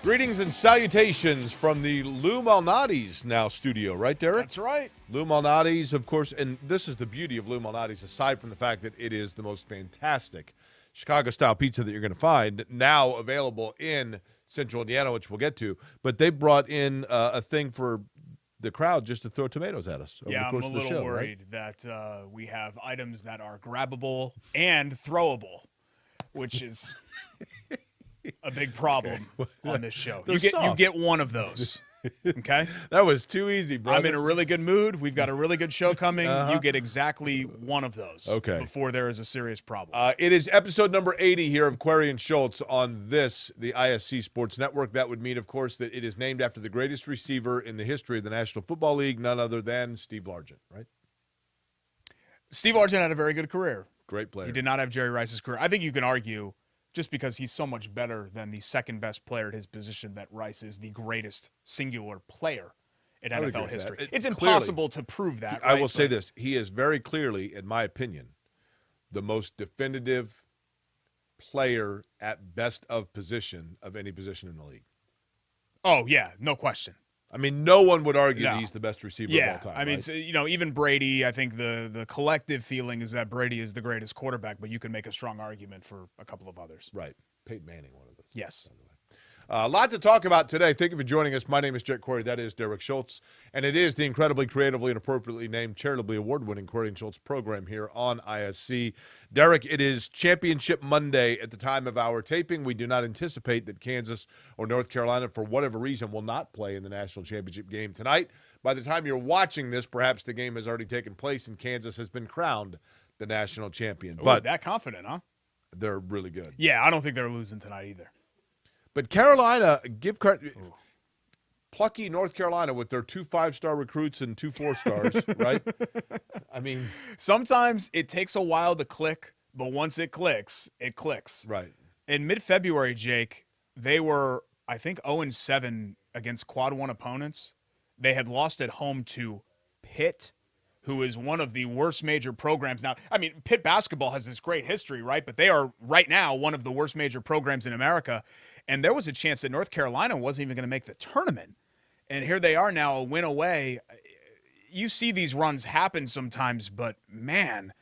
Greetings and salutations from the Lou Malnati's now studio, right, Derek? That's right. Lou Malnati's, of course, and this is the beauty of Lou Malnati's, aside from the fact that it is the most fantastic Chicago-style pizza that you're going to find, now available in Central Indiana, which we'll get to. But they brought in a thing for the crowd just to throw tomatoes at us over the course of the show. I'm a little worried that we have items that are grabbable and throwable, which is a big problem on this show. You get one of those, okay? That was too easy, brother. I'm in a really good mood. We've got a really good show coming. You get exactly one of those before there is a serious problem. It is episode number 80 here of Query and Schultz on the ISC Sports Network. That would mean, of course, that it is named after the greatest receiver in the history of the National Football League, none other than Steve Largent, right? Steve Largent had a very good career. Great player. He did not have Jerry Rice's career. I think you can argue, just because he's so much better than the second best player at his position, that Rice is the greatest singular player in NFL history. It's impossible to prove that. I will say this. He is very clearly, in my opinion, the most definitive player at best of position of any position in the league. Oh, yeah, no question. I mean, no one would argue that he's the best receiver of all time. I mean, so, even Brady, I think the collective feeling is that Brady is the greatest quarterback, but you can make a strong argument for a couple of others. Right. Peyton Manning, one of those. Yes. A lot to talk about today. Thank you for joining us. My name is Jet Query. That is Derek Schultz. And it is the incredibly creatively and appropriately named, charitably award-winning Query and Schultz program here on ISC. Derek, it is Championship Monday at the time of our taping. We do not anticipate that Kansas or North Carolina, for whatever reason, will not play in the national championship game tonight. By the time you're watching this, perhaps the game has already taken place and Kansas has been crowned the national champion. Ooh, but that confident, huh? They're really good. Yeah, I don't think they're losing tonight either. But Carolina, give credit. Plucky North Carolina with their 2 5-star recruits and 2 4-stars, right? I mean, sometimes it takes a while to click, but once it clicks, it clicks. Right. In mid-February, Jake, they were, I think, 0-7 against Quad 1 opponents. They had lost at home to Pitt, who is one of the worst major programs now. I mean, Pitt basketball has this great history, right? But they are right now one of the worst major programs in America. And there was a chance that North Carolina wasn't even going to make the tournament. And here they are now, a win away. You see these runs happen sometimes, but man,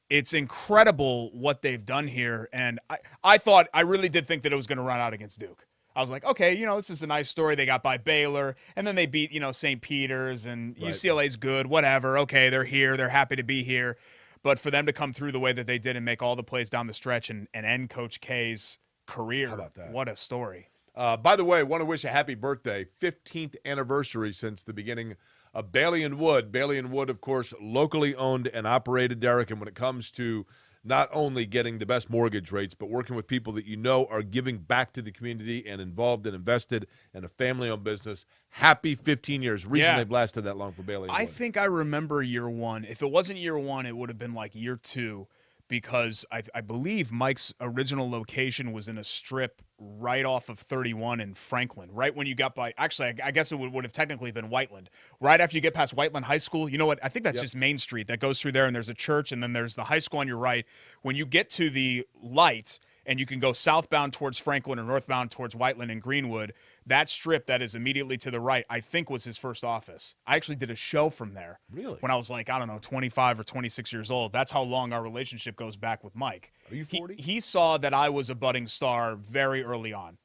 it's incredible what they've done here. And I really did think that it was going to run out against Duke. I was like, okay, this is a nice story. They got by Baylor, and then they beat, St. Peter's, and UCLA's good, whatever. Okay, they're here. They're happy to be here. But for them to come through the way that they did and make all the plays down the stretch and end Coach K's career, how about that? What a story. By the way, want to wish a happy birthday, 15th anniversary since the beginning of Bailey & Wood. Bailey & Wood, of course, locally owned and operated, Derek, and when it comes to not only getting the best mortgage rates, but working with people that are giving back to the community and involved and invested in a family-owned business. Happy 15 years. Reason they've lasted that long for Bailey & Wood. I think I remember year one. If it wasn't year one, it would have been like year two, because I believe Mike's original location was in a strip right off of 31 in Franklin, right when you got by. Actually, I guess it would have technically been Whiteland. Right after you get past Whiteland High School, you know what? I think that's just Main Street that goes through there, and there's a church, and then there's the high school on your right. When you get to the light, and you can go southbound towards Franklin or northbound towards Whiteland and Greenwood, that strip that is immediately to the right, I think was his first office. I actually did a show from there. Really? When I was 25 or 26 years old. That's how long our relationship goes back with Mike. Are you 40? He saw that I was a budding star very early on.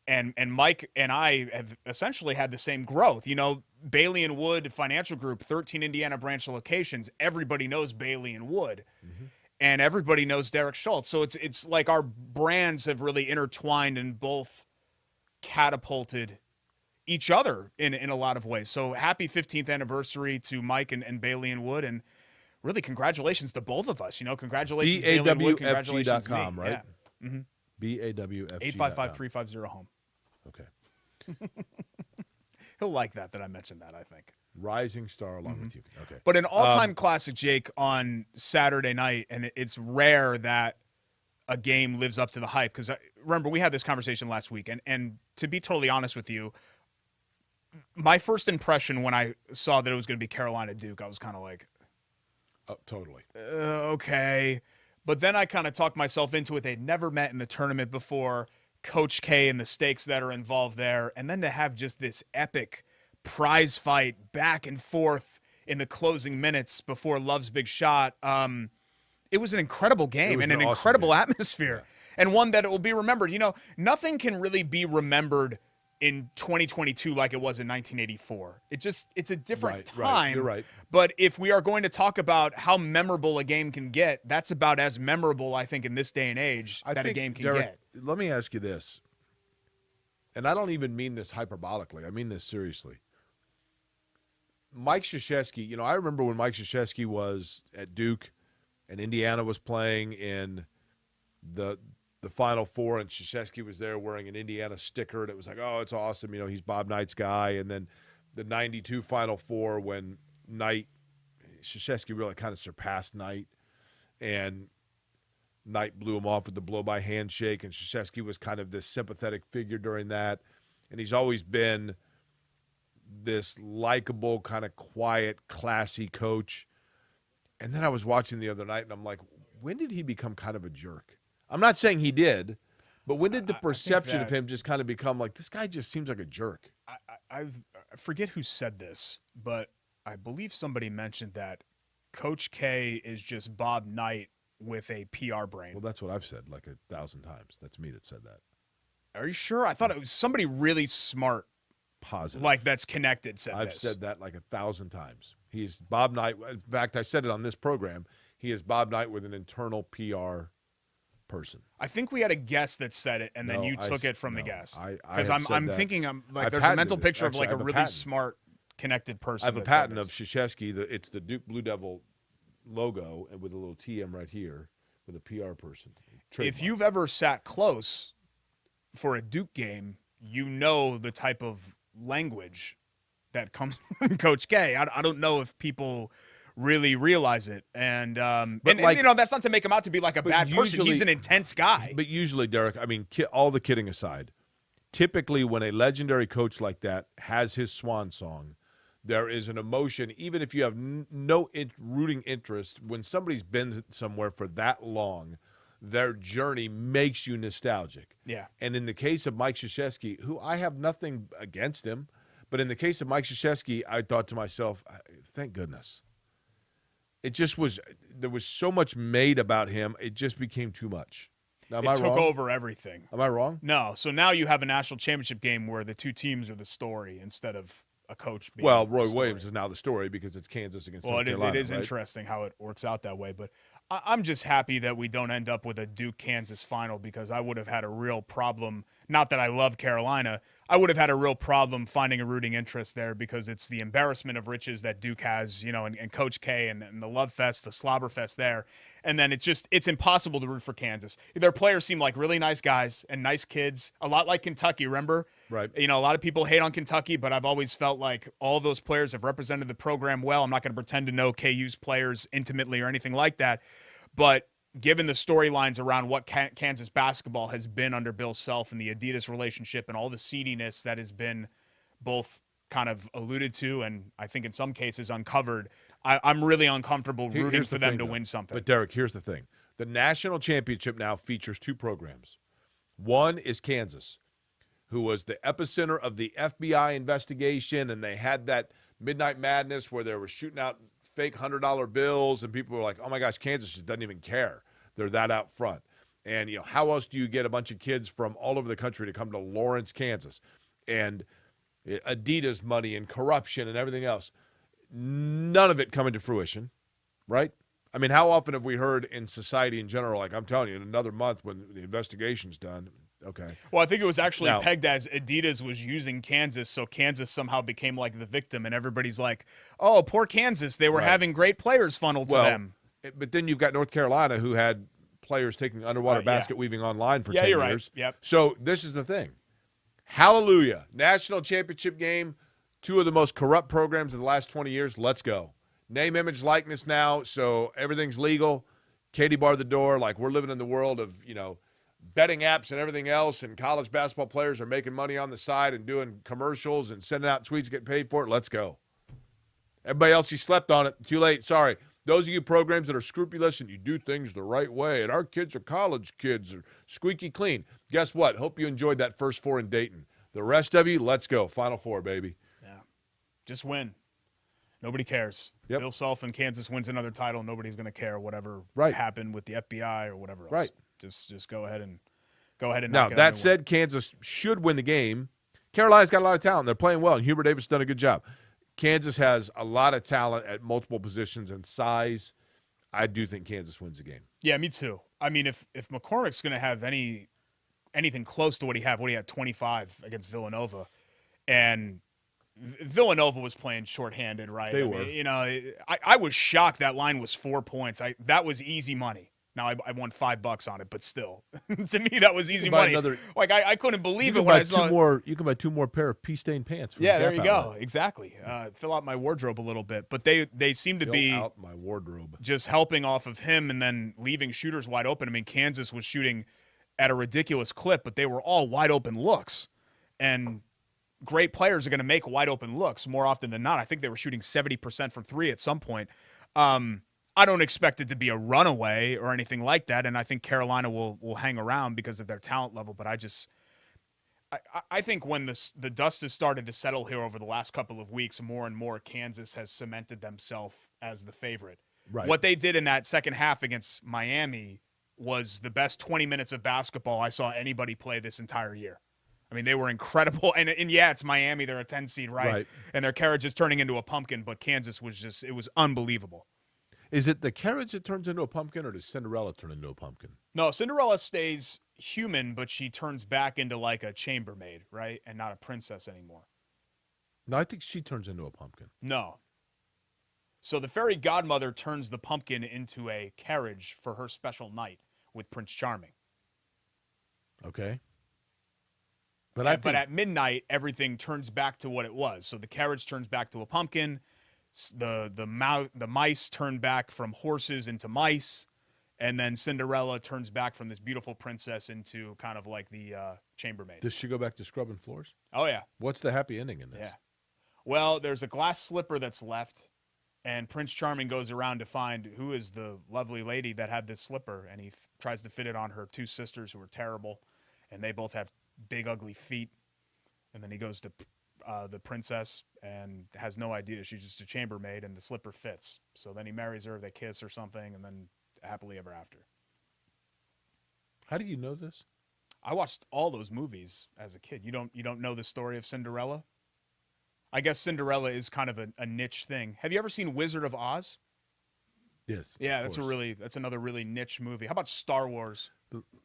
And Mike and I have essentially had the same growth. Bailey & Wood Financial Group, 13 Indiana branch locations. Everybody knows Bailey & Wood. Mm-hmm. And everybody knows Derek Schultz. So it's like our brands have really intertwined and both catapulted each other in a lot of ways. So happy 15th anniversary to Mike and Bailey & Wood. And really congratulations to both of us. Congratulations Bailey & Wood. Congratulations me. BAWFG.com, right? Yeah. Mm-hmm. BAWFG.com. 855-350-HOME. Okay. He'll like that I mentioned that, I think. Rising star along with you. Okay. But an all-time classic, Jake, on Saturday night, and it's rare that a game lives up to the hype. Because remember, we had this conversation last week, and to be totally honest with you, my first impression when I saw that it was going to be Carolina-Duke, I was kind of like, oh, totally. Okay. But then I kind of talked myself into it. They'd never met in the tournament before. Coach K and the stakes that are involved there, and then to have just this epic prize fight back and forth in the closing minutes before Love's big shot. It was an incredible game and an awesome incredible game. atmosphere, and one that it will be remembered. Nothing can really be remembered in 2022 like it was in 1984. It's a different time. Right. You're right. But if we are going to talk about how memorable a game can get, that's about as memorable, I think, in this day and age that a game can Derek, get. Let me ask you this, and I don't even mean this hyperbolically. I mean this seriously. Mike Krzyzewski, I remember when Mike Krzyzewski was at Duke and Indiana was playing in the Final Four, and Krzyzewski was there wearing an Indiana sticker, and it was like, oh, it's awesome. He's Bob Knight's guy. And then the 92 Final Four when Krzyzewski really kind of surpassed Knight, and Knight blew him off with the blow-by handshake, and Krzyzewski was kind of this sympathetic figure during that. And he's always been this likable, kind of quiet, classy coach. And then I was watching the other night, and I'm like, when did he become kind of a jerk? I'm not saying he did, but when did the perception of him just kind of become like, this guy just seems like a jerk? I forget who said this, but I believe somebody mentioned that Coach K is just Bob Knight with a PR brain. Well, that's what I've said like 1,000 times. That's me that said that. Are you sure? I thought it was somebody really smart. Positive. Like that's connected said I've this. said that like 1,000 times. He's Bob Knight. In fact, I said it on this program. He is Bob Knight with an internal PR person. I think we had a guest that said it, and then you took it from the guest. Because I'm thinking there's a mental picture of like a really smart, connected person. I have a patent of Krzyzewski. It's the Duke Blue Devil logo and with a little TM right here with a PR person. Trademark. If you've ever sat close for a Duke game, you know the type of language that comes from Coach K. I don't know if people really realize it, and that's not to make him out to be like a bad person. He's an intense guy. But usually, Derek, I mean, all the kidding aside, typically when a legendary coach like that has his swan song, there is an emotion, even if you have no rooting interest. When somebody's been somewhere for that long, their journey makes you nostalgic. Yeah. And in the case of Mike Krzyzewski, who I have nothing against him, but in the case of Mike Krzyzewski, I thought to myself, thank goodness. It just was, there was so much made about him, it just became too much. Now, am I wrong? It took over everything. Am I wrong? No. So now you have a national championship game where the two teams are the story instead of a coach being Well, the Roy story. Williams is now the story because it's Kansas against North Carolina. It is right? interesting how it works out that way, but I'm just happy that we don't end up with a Duke-Kansas final because I would have had a real problem. Not that I love Carolina. I would have had a real problem finding a rooting interest there because it's the embarrassment of riches that Duke has, and Coach K and the love fest, the slobber fest there. And then it's impossible to root for Kansas. Their players seem like really nice guys and nice kids, a lot like Kentucky, remember? Right. A lot of people hate on Kentucky, but I've always felt like all those players have represented the program well. I'm not going to pretend to know KU's players intimately or anything like that. But given the storylines around what Kansas basketball has been under Bill Self and the Adidas relationship and all the seediness that has been both kind of alluded to and I think in some cases uncovered, I'm really uncomfortable rooting for them to win something. But, Derek, here's the thing. The national championship now features two programs. One is Kansas, who was the epicenter of the FBI investigation, and they had that Midnight Madness where they were shooting out fake $100 bills, and people were like, oh, my gosh, Kansas just doesn't even care. They're that out front. And, how else do you get a bunch of kids from all over the country to come to Lawrence, Kansas? And Adidas money and corruption and everything else. None of it coming to fruition, right? I mean, how often have we heard in society in general, like I'm telling you, in another month when the investigation's done, okay. Well, I think it was actually pegged as Adidas was using Kansas, so Kansas somehow became like the victim, and everybody's like, oh, poor Kansas. They were having great players funneled to them. But then you've got North Carolina who had players taking underwater basket weaving online for 10 you're years. Right. Yep. So this is the thing. Hallelujah. National championship game, two of the most corrupt programs of the last 20 years. Let's go. Name, image, likeness now, so everything's legal. Katie barred the door. Like, we're living in the world of, betting apps and everything else, and college basketball players are making money on the side and doing commercials and sending out tweets, getting paid for it. Let's go. Everybody else, you slept on it. Too late. Sorry. Those of you programs that are scrupulous and you do things the right way, and our kids are college kids or squeaky clean, guess what? Hope you enjoyed that first 4 in Dayton. The rest of you, let's go. Final 4, baby. Yeah. Just win. Nobody cares. Yep. Bill Self and Kansas wins another title. Nobody's going to care whatever Right. happened with the FBI or whatever else. Right. Just go ahead and knock Now, it out that and said, Kansas should win the game. Carolina's got a lot of talent. They're playing well, and Hubert Davis has done a good job. Kansas has a lot of talent at multiple positions and size. I do think Kansas wins the game. Yeah, me too. I mean, if McCormick's going to have anything close to what he had 25 against Villanova, and Villanova was playing shorthanded, right? They were. I was shocked that line was 4 points. That was easy money. Now I won $5 on it, but still, to me that was easy money. I couldn't believe it when I saw. You can buy 2 more pair of pea-stained pants. Yeah, there you go. Exactly. Fill out my wardrobe a little bit, but they seem to be out my wardrobe. Just helping off of him and then leaving shooters wide open. I mean, Kansas was shooting at a ridiculous clip, but they were all wide open looks, and great players are going to make wide open looks more often than not. I think they were shooting 70% from 3 at some point. I don't expect it to be a runaway or anything like that, and I think Carolina will hang around because of their talent level. But I think when the dust has started to settle here over the last couple of weeks, more and more Kansas has cemented themselves as the favorite. Right. What they did in that second half against Miami was the best 20 minutes of basketball I saw anybody play this entire year. I mean, they were incredible. And yeah, it's Miami. They're a 10 seed, right? And their carriage is turning into a pumpkin, but Kansas was it was unbelievable. Is it the carriage that turns into a pumpkin, or does Cinderella turn into a pumpkin? No, Cinderella stays human, but she turns back into like a chambermaid, right? And not a princess anymore. No, I think she turns into a pumpkin. No. So the fairy godmother turns the pumpkin into a carriage for her special night with Prince Charming. Okay. But at midnight, everything turns back to what it was. So the carriage turns back to a pumpkin. The mice turn back from horses into mice, and then Cinderella turns back from this beautiful princess into kind of like the chambermaid. Does she go back to scrubbing floors? Oh, yeah. What's the happy ending in this? Yeah. Well, there's a glass slipper that's left, and Prince Charming goes around to find who is the lovely lady that had this slipper, and he tries to fit it on her 2 sisters who are terrible, and they both have big, ugly feet. And then he goes to the princess and has no idea. She's just a chambermaid, and the slipper fits. So then he marries her, they kiss or something, and then happily ever after. How do you know this? I watched all those movies as a kid. You don't know the story of Cinderella? I guess Cinderella is kind of a niche thing. Have you ever seen Wizard of Oz? Yes. Yeah, that's another really niche movie. How about Star Wars?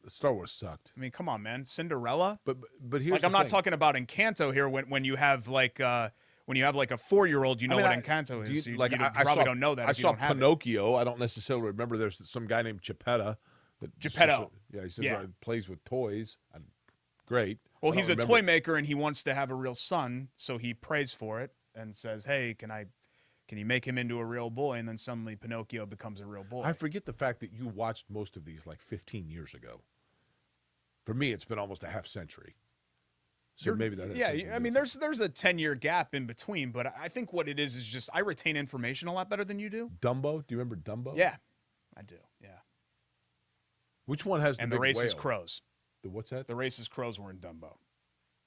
Star Wars sucked. I mean, come on, man. Cinderella? But here's like, I'm not talking about Encanto here when you have like a 4-year-old, what Encanto is. You probably don't know that. I saw Pinocchio. I don't necessarily remember. There's some guy named Geppetto. Geppetto. He plays with toys. Great. Well, he's a toy maker, and he wants to have a real son, so he prays for it and says, "Hey, can you make him into a real boy?" And then suddenly Pinocchio becomes a real boy. I forget the fact that you watched most of these like 15 years ago. For me, it's been almost a half century. So maybe that is. Yeah, I mean, there's a 10-year gap in between, but I think what it is just I retain information a lot better than you do. Dumbo? Do you remember Dumbo? Yeah, I do, yeah. Which one has the big whale? And the racist crows. What's that? The racist crows were in Dumbo.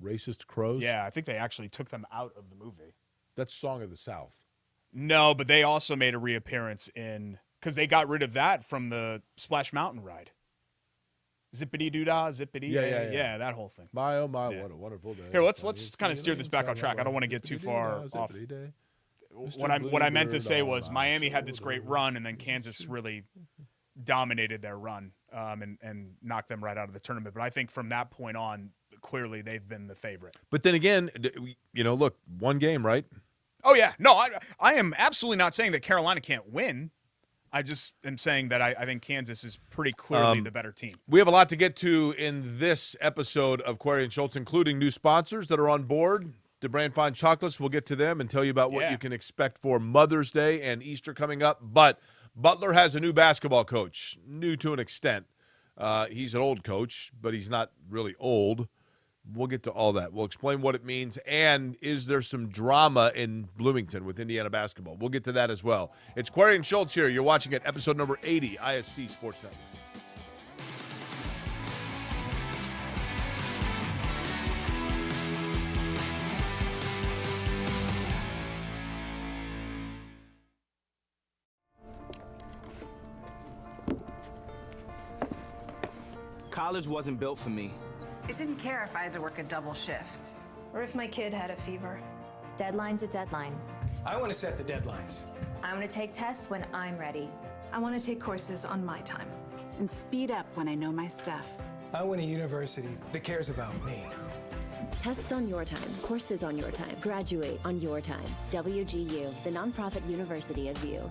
Racist crows? Yeah, I think they actually took them out of the movie. That's Song of the South. No, but they also made a reappearance because they got rid of that from the Splash Mountain ride. Zippity-doo-dah, zippity. Yeah, that whole thing. My, oh, my, what a wonderful day. Here, let's kind of steer this back on track. I don't want to get too far off. What I meant to say was Miami had this great run, and then Kansas really dominated their run and knocked them right out of the tournament. But I think from that point on, clearly they've been the favorite. But then again, look, one game, right? Oh, yeah. No, I am absolutely not saying that Carolina can't win. I just am saying that I think Kansas is pretty clearly the better team. We have a lot to get to in this episode of Query and Schultz, including new sponsors that are on board. The Brand Fine Chocolates, we'll get to them and tell you about what you can expect for Mother's Day and Easter coming up. But Butler has a new basketball coach, new to an extent. He's an old coach, but he's not really old. We'll get to all that. We'll explain what it means, and is there some drama in Bloomington with Indiana basketball? We'll get to that as well. It's Query and Schultz here. You're watching it, episode number 80, ISC Sports Network. College wasn't built for me. It didn't care if I had to work a double shift. Or if my kid had a fever. Deadline's a deadline. I want to set the deadlines. I want to take tests when I'm ready. I want to take courses on my time. And speed up when I know my stuff. I want a university that cares about me. Tests on your time, courses on your time, graduate on your time. WGU, the nonprofit university of VU.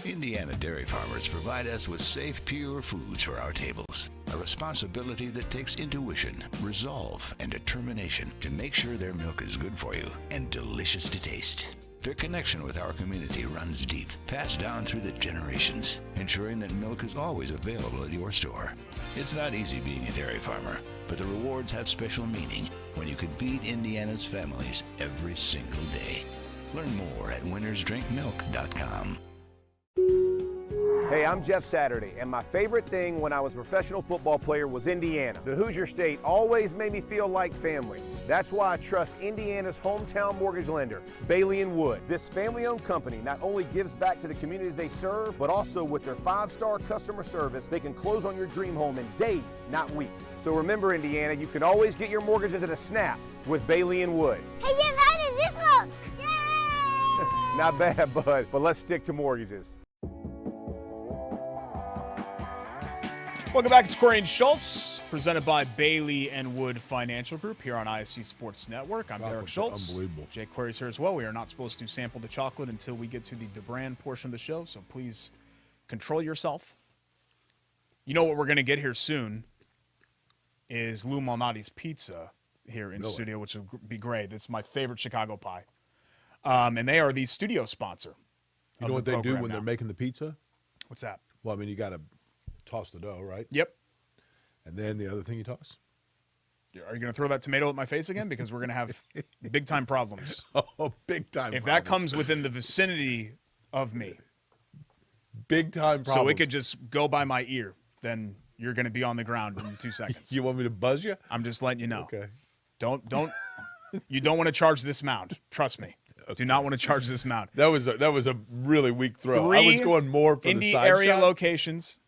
Indiana dairy farmers provide us with safe, pure foods for our tables. A responsibility that takes intuition, resolve, and determination to make sure their milk is good for you and delicious to taste. Their connection with our community runs deep, passed down through the generations, ensuring that milk is always available at your store. It's not easy being a dairy farmer, but the rewards have special meaning when you can feed Indiana's families every single day. Learn more at winnersdrinkmilk.com. Hey, I'm Jeff Saturday, and my favorite thing when I was a professional football player was Indiana. The Hoosier State always made me feel like family. That's why I trust Indiana's hometown mortgage lender, Bailey & Wood. This family-owned company not only gives back to the communities they serve, but also with their 5-star customer service, they can close on your dream home in days, not weeks. So remember, Indiana, you can always get your mortgages at a snap with Bailey & Wood. Hey, Jeff, how does this look? Yay! Not bad, bud, but let's stick to mortgages. Welcome back. It's Query and Schultz, presented by Bailey and Wood Financial Group here on ISC Sports Network. I'm Derek Schultz. Unbelievable. Jake Query's here as well. We are not supposed to sample the chocolate until we get to the DeBrand portion of the show, so please control yourself. You know what we're going to get here soon is Lou Malnati's Pizza here in studio, which would be great. It's my favorite Chicago pie. And they are the studio sponsor. You know what they do when they're making the pizza? What's that? Well, I mean, you got to toss the dough, right? Yep. And then the other thing you toss? Are you going to throw that tomato at my face again? Because we're going to have big-time problems. Oh, big-time If problems. that comes within the vicinity of me. Big-time problems. So it could just go by my ear. Then you're going to be on the ground in 2 seconds. You want me to buzz you? I'm just letting you know. Okay. You don't want to charge this mound. Trust me. Okay. Do not want to charge this mound. That was a really weak throw. 3 I was going more for Indy the side area shot. locations.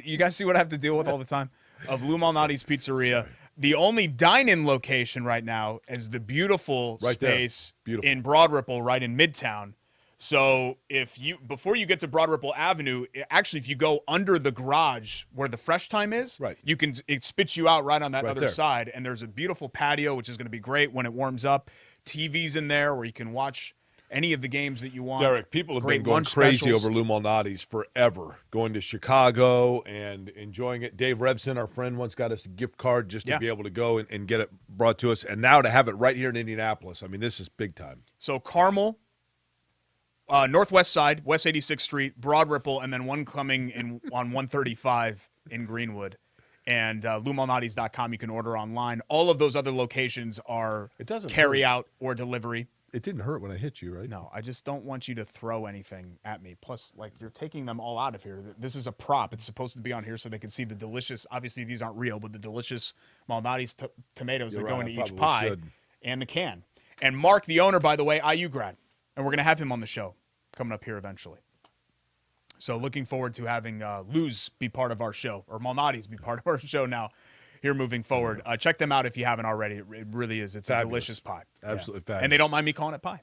You guys see what I have to deal with all the time? Of Lou Malnati's Pizzeria. The only dine-in location right now is the beautiful space in Broad Ripple, right in Midtown. So before you get to Broad Ripple Avenue, actually, if you go under the garage where the Fresh Time is, it spits you out right on that other side. And there's a beautiful patio, which is going to be great when it warms up. TVs in there where you can watch any of the games that you want. Derek, people have been going crazy over Lou Malnati's forever, going to Chicago and enjoying it. Dave Rebson, our friend, once got us a gift card just to be able to go and get it brought to us. And now to have it right here in Indianapolis, I mean, this is big time. So Carmel, Northwest side, West 86th Street, Broad Ripple, and then one coming in on 135 in Greenwood. And LouMalnati's.com, you can order online. All of those other locations are carry out or delivery. It didn't hurt when I hit you, right? No, I just don't want you to throw anything at me. Plus, you're taking them all out of here. This is a prop. It's supposed to be on here so they can see the delicious, obviously these aren't real, but the delicious Malnati's tomatoes that go into each pie and the can. And Mark, the owner, by the way, IU grad. And we're going to have him on the show coming up here eventually. So looking forward to having Lou's be part of our show, or Malnati's be part of our show now here moving forward. Check them out if you haven't already. It really is. It's a delicious pie. Absolutely fabulous. And they don't mind me calling it pie.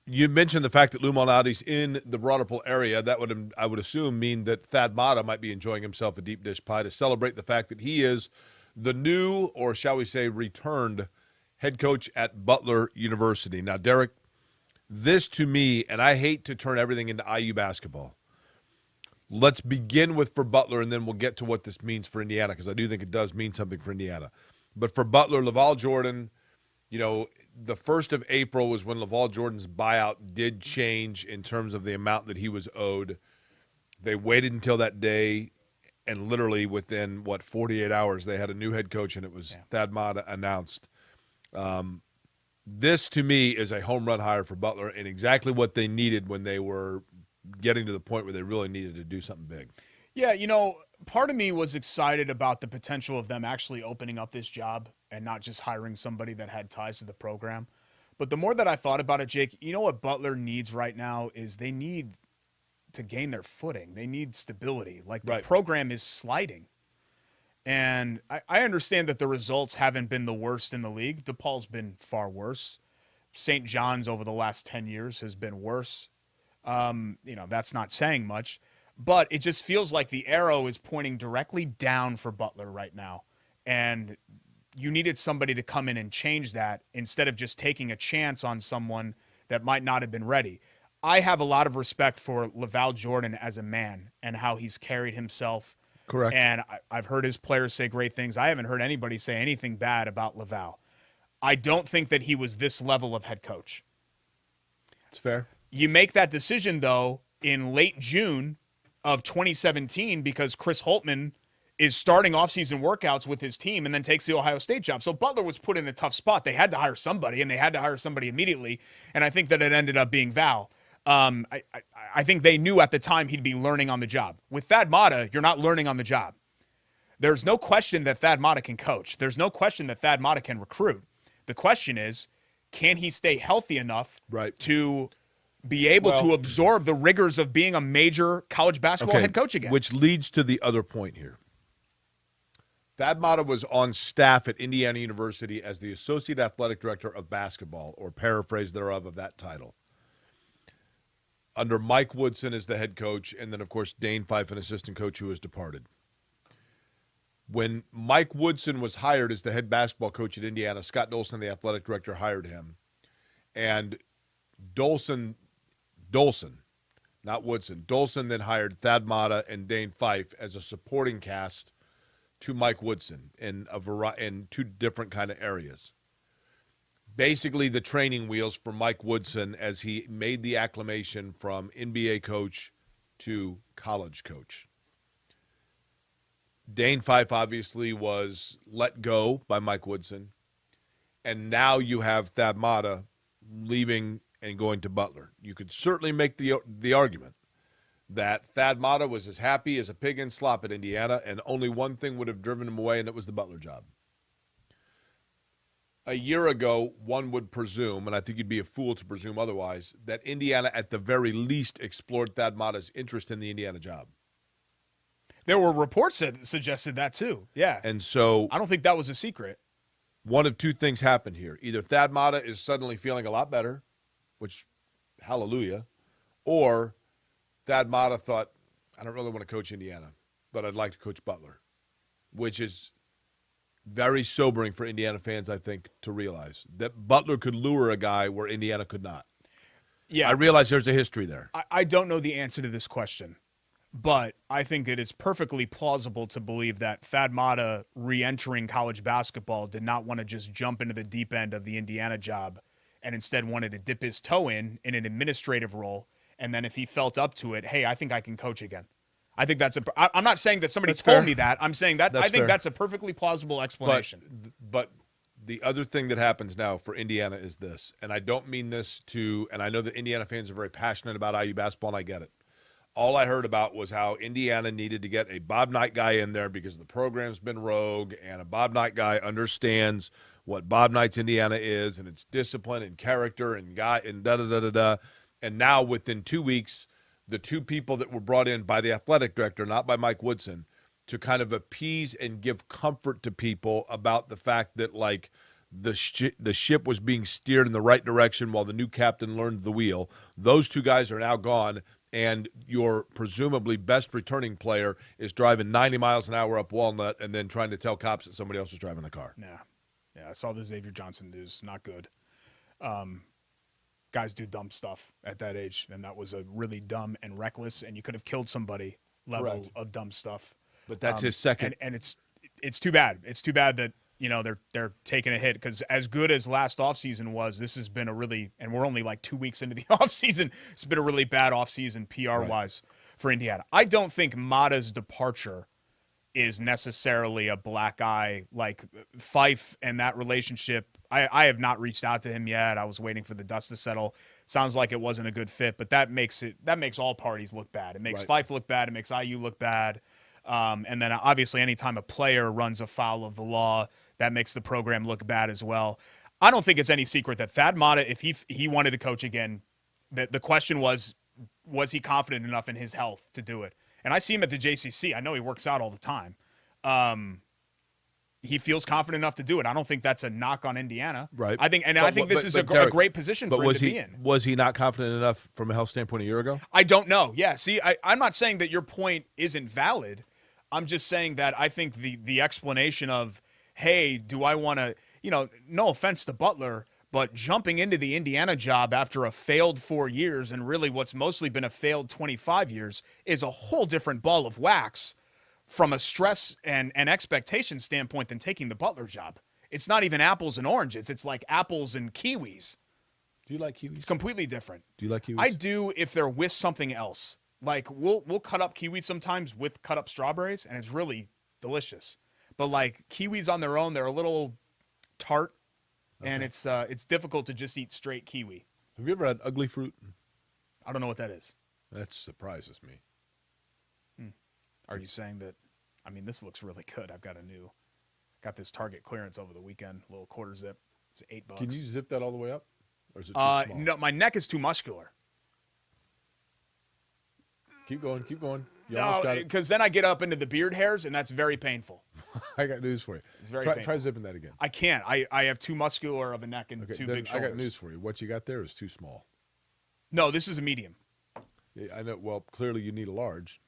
You mentioned the fact that Lou Malnati's in the Broad Ripple area. That would, I would assume, mean that Thad Matta might be enjoying himself a deep dish pie to celebrate the fact that he is the new, or shall we say returned, head coach at Butler University. Now, Derek, this to me, and I hate to turn everything into IU basketball. Let's begin with for Butler, and then we'll get to what this means for Indiana, because I do think it does mean something for Indiana. But for Butler, Laval Jordan, the 1st of April was when Laval Jordan's buyout did change in terms of the amount that he was owed. They waited until that day, and literally within, 48 hours, they had a new head coach, and it was Thad Matta announced. This, to me, is a home run hire for Butler and exactly what they needed when they were getting to the point where they really needed to do something big. Yeah, part of me was excited about the potential of them actually opening up this job and not just hiring somebody that had ties to the program. But the more that I thought about it, Jake, you know what Butler needs right now is they need to gain their footing. They need stability. Like, the program is sliding. And I understand that the results haven't been the worst in the league. DePaul's been far worse. St. John's over the last 10 years has been worse. That's not saying much. But it just feels like the arrow is pointing directly down for Butler right now. And you needed somebody to come in and change that instead of just taking a chance on someone that might not have been ready. I have a lot of respect for Laval Jordan as a man and how he's carried himself. Correct. And I've heard his players say great things. I haven't heard anybody say anything bad about Laval. I don't think that he was this level of head coach. It's fair. You make that decision, though, in late June of 2017 because Chris Holtmann is starting offseason workouts with his team and then takes the Ohio State job. So Butler was put in a tough spot. They had to hire somebody, and they had to hire somebody immediately, and I think that it ended up being Val. I think they knew at the time he'd be learning on the job. With Thad Matta, you're not learning on the job. There's no question that Thad Matta can coach. There's no question that Thad Matta can recruit. The question is, can he stay healthy enough to be able to absorb the rigors of being a major college basketball head coach again? Which leads to the other point here. Thad Matta was on staff at Indiana University as the Associate Athletic Director of Basketball, or paraphrase thereof of that title, under Mike Woodson as the head coach, and then, of course, Dane Fife, an assistant coach who has departed. When Mike Woodson was hired as the head basketball coach at Indiana, Scott Dolson, the athletic director, hired him. And Dolson, not Woodson, Dolson then hired Thad Matta and Dane Fife as a supporting cast to Mike Woodson in two different kind of areas. Basically the training wheels for Mike Woodson as he made the acclimation from NBA coach to college coach. Dane Fife obviously was let go by Mike Woodson, and now you have Thad Matta leaving and going to Butler. You could certainly make the argument that Thad Matta was as happy as a pig in slop at Indiana, and only one thing would have driven him away, and it was the Butler job. A year ago, one would presume, and I think you'd be a fool to presume otherwise, that Indiana at the very least explored Thad Matta's interest in the Indiana job. There were reports that suggested that too. Yeah. And so I don't think that was a secret. One of two things happened here. Either Thad Matta is suddenly feeling a lot better, which, hallelujah, or Thad Matta thought, I don't really want to coach Indiana, but I'd like to coach Butler, which is very sobering for Indiana fans, I think, to realize that Butler could lure a guy where Indiana could not. Yeah. I realize there's a history there. I don't know the answer to this question, but I think it is perfectly plausible to believe that Thad Matta, re-entering college basketball, did not want to just jump into the deep end of the Indiana job and instead wanted to dip his toe in an administrative role. And then if he felt up to it, hey, I think I can coach again. I think I'm not saying that somebody told me that. I'm saying that I think that's a perfectly plausible explanation. But the other thing that happens now for Indiana is this, and I don't mean this to, and I know that Indiana fans are very passionate about IU basketball, and I get it. All I heard about was how Indiana needed to get a Bob Knight guy in there because the program's been rogue, and a Bob Knight guy understands what Bob Knight's Indiana is, and its discipline and character and guy and da-da-da-da-da. And now within 2 weeks, the two people that were brought in by the athletic director, not by Mike Woodson, to kind of appease and give comfort to people about the fact that, like, the ship was being steered in the right direction while the new captain learned the wheel. Those two guys are now gone, and your presumably best returning player is driving 90 miles an hour up Walnut and then trying to tell cops that somebody else is driving the car. Yeah, I saw the Xavier Johnson news. Not good. Guys do dumb stuff at that age, and that was a really dumb and reckless, and you could have killed somebody level of dumb stuff. But that's his second. And it's too bad. It's too bad that, you know, they're taking a hit, because as good as last offseason was, this has been a really, and we're only like 2 weeks into the offseason, it's been a really bad offseason PR-wise for Indiana. I don't think Matta's departure is necessarily a black eye. Like Fife and that relationship, I have not reached out to him yet. I was waiting for the dust to settle. Sounds like it wasn't a good fit, but that makes all parties look bad. It makes Fife look bad. It makes IU look bad. And then obviously anytime a player runs afoul of the law, that makes the program look bad as well. I don't think it's any secret that Thad Matta, if he wanted to coach again, the question was he confident enough in his health to do it? And I see him at the JCC. I know he works out all the time. He feels confident enough to do it. I don't think that's a knock on Indiana. Right. I think this is a great position for him to be in. Was he not confident enough from a health standpoint a year ago? I don't know. Yeah. See, I'm not saying that your point isn't valid. I'm just saying that I think the explanation of, hey, do I want to, no offense to Butler, but jumping into the Indiana job after a failed 4 years and really what's mostly been a failed 25 years is a whole different ball of wax from a stress and expectation standpoint than taking the Butler job. It's not even apples and oranges. It's like apples and kiwis. Do you like kiwis? It's completely different. Do you like kiwis? I do if they're with something else. Like we'll cut up kiwis sometimes with cut up strawberries, and it's really delicious. But like kiwis on their own, they're a little tart. Okay. And it's difficult to just eat straight kiwi. Have you ever had ugly fruit? I don't know what that is. That surprises me. Are you saying that? I mean, this looks really good. I've got this Target clearance over the weekend, little quarter zip. It's $8. Can you zip that all the way up, or is it too small? No, my neck is too muscular. Keep going. No, because then I get up into the beard hairs, and that's very painful. I got news for you. It's very painful. Try zipping that again. I can't. I have too muscular of a neck and too big shoulders. I got news for you. What you got there is too small. No, this is a medium. Yeah, I know. Well, clearly you need a large.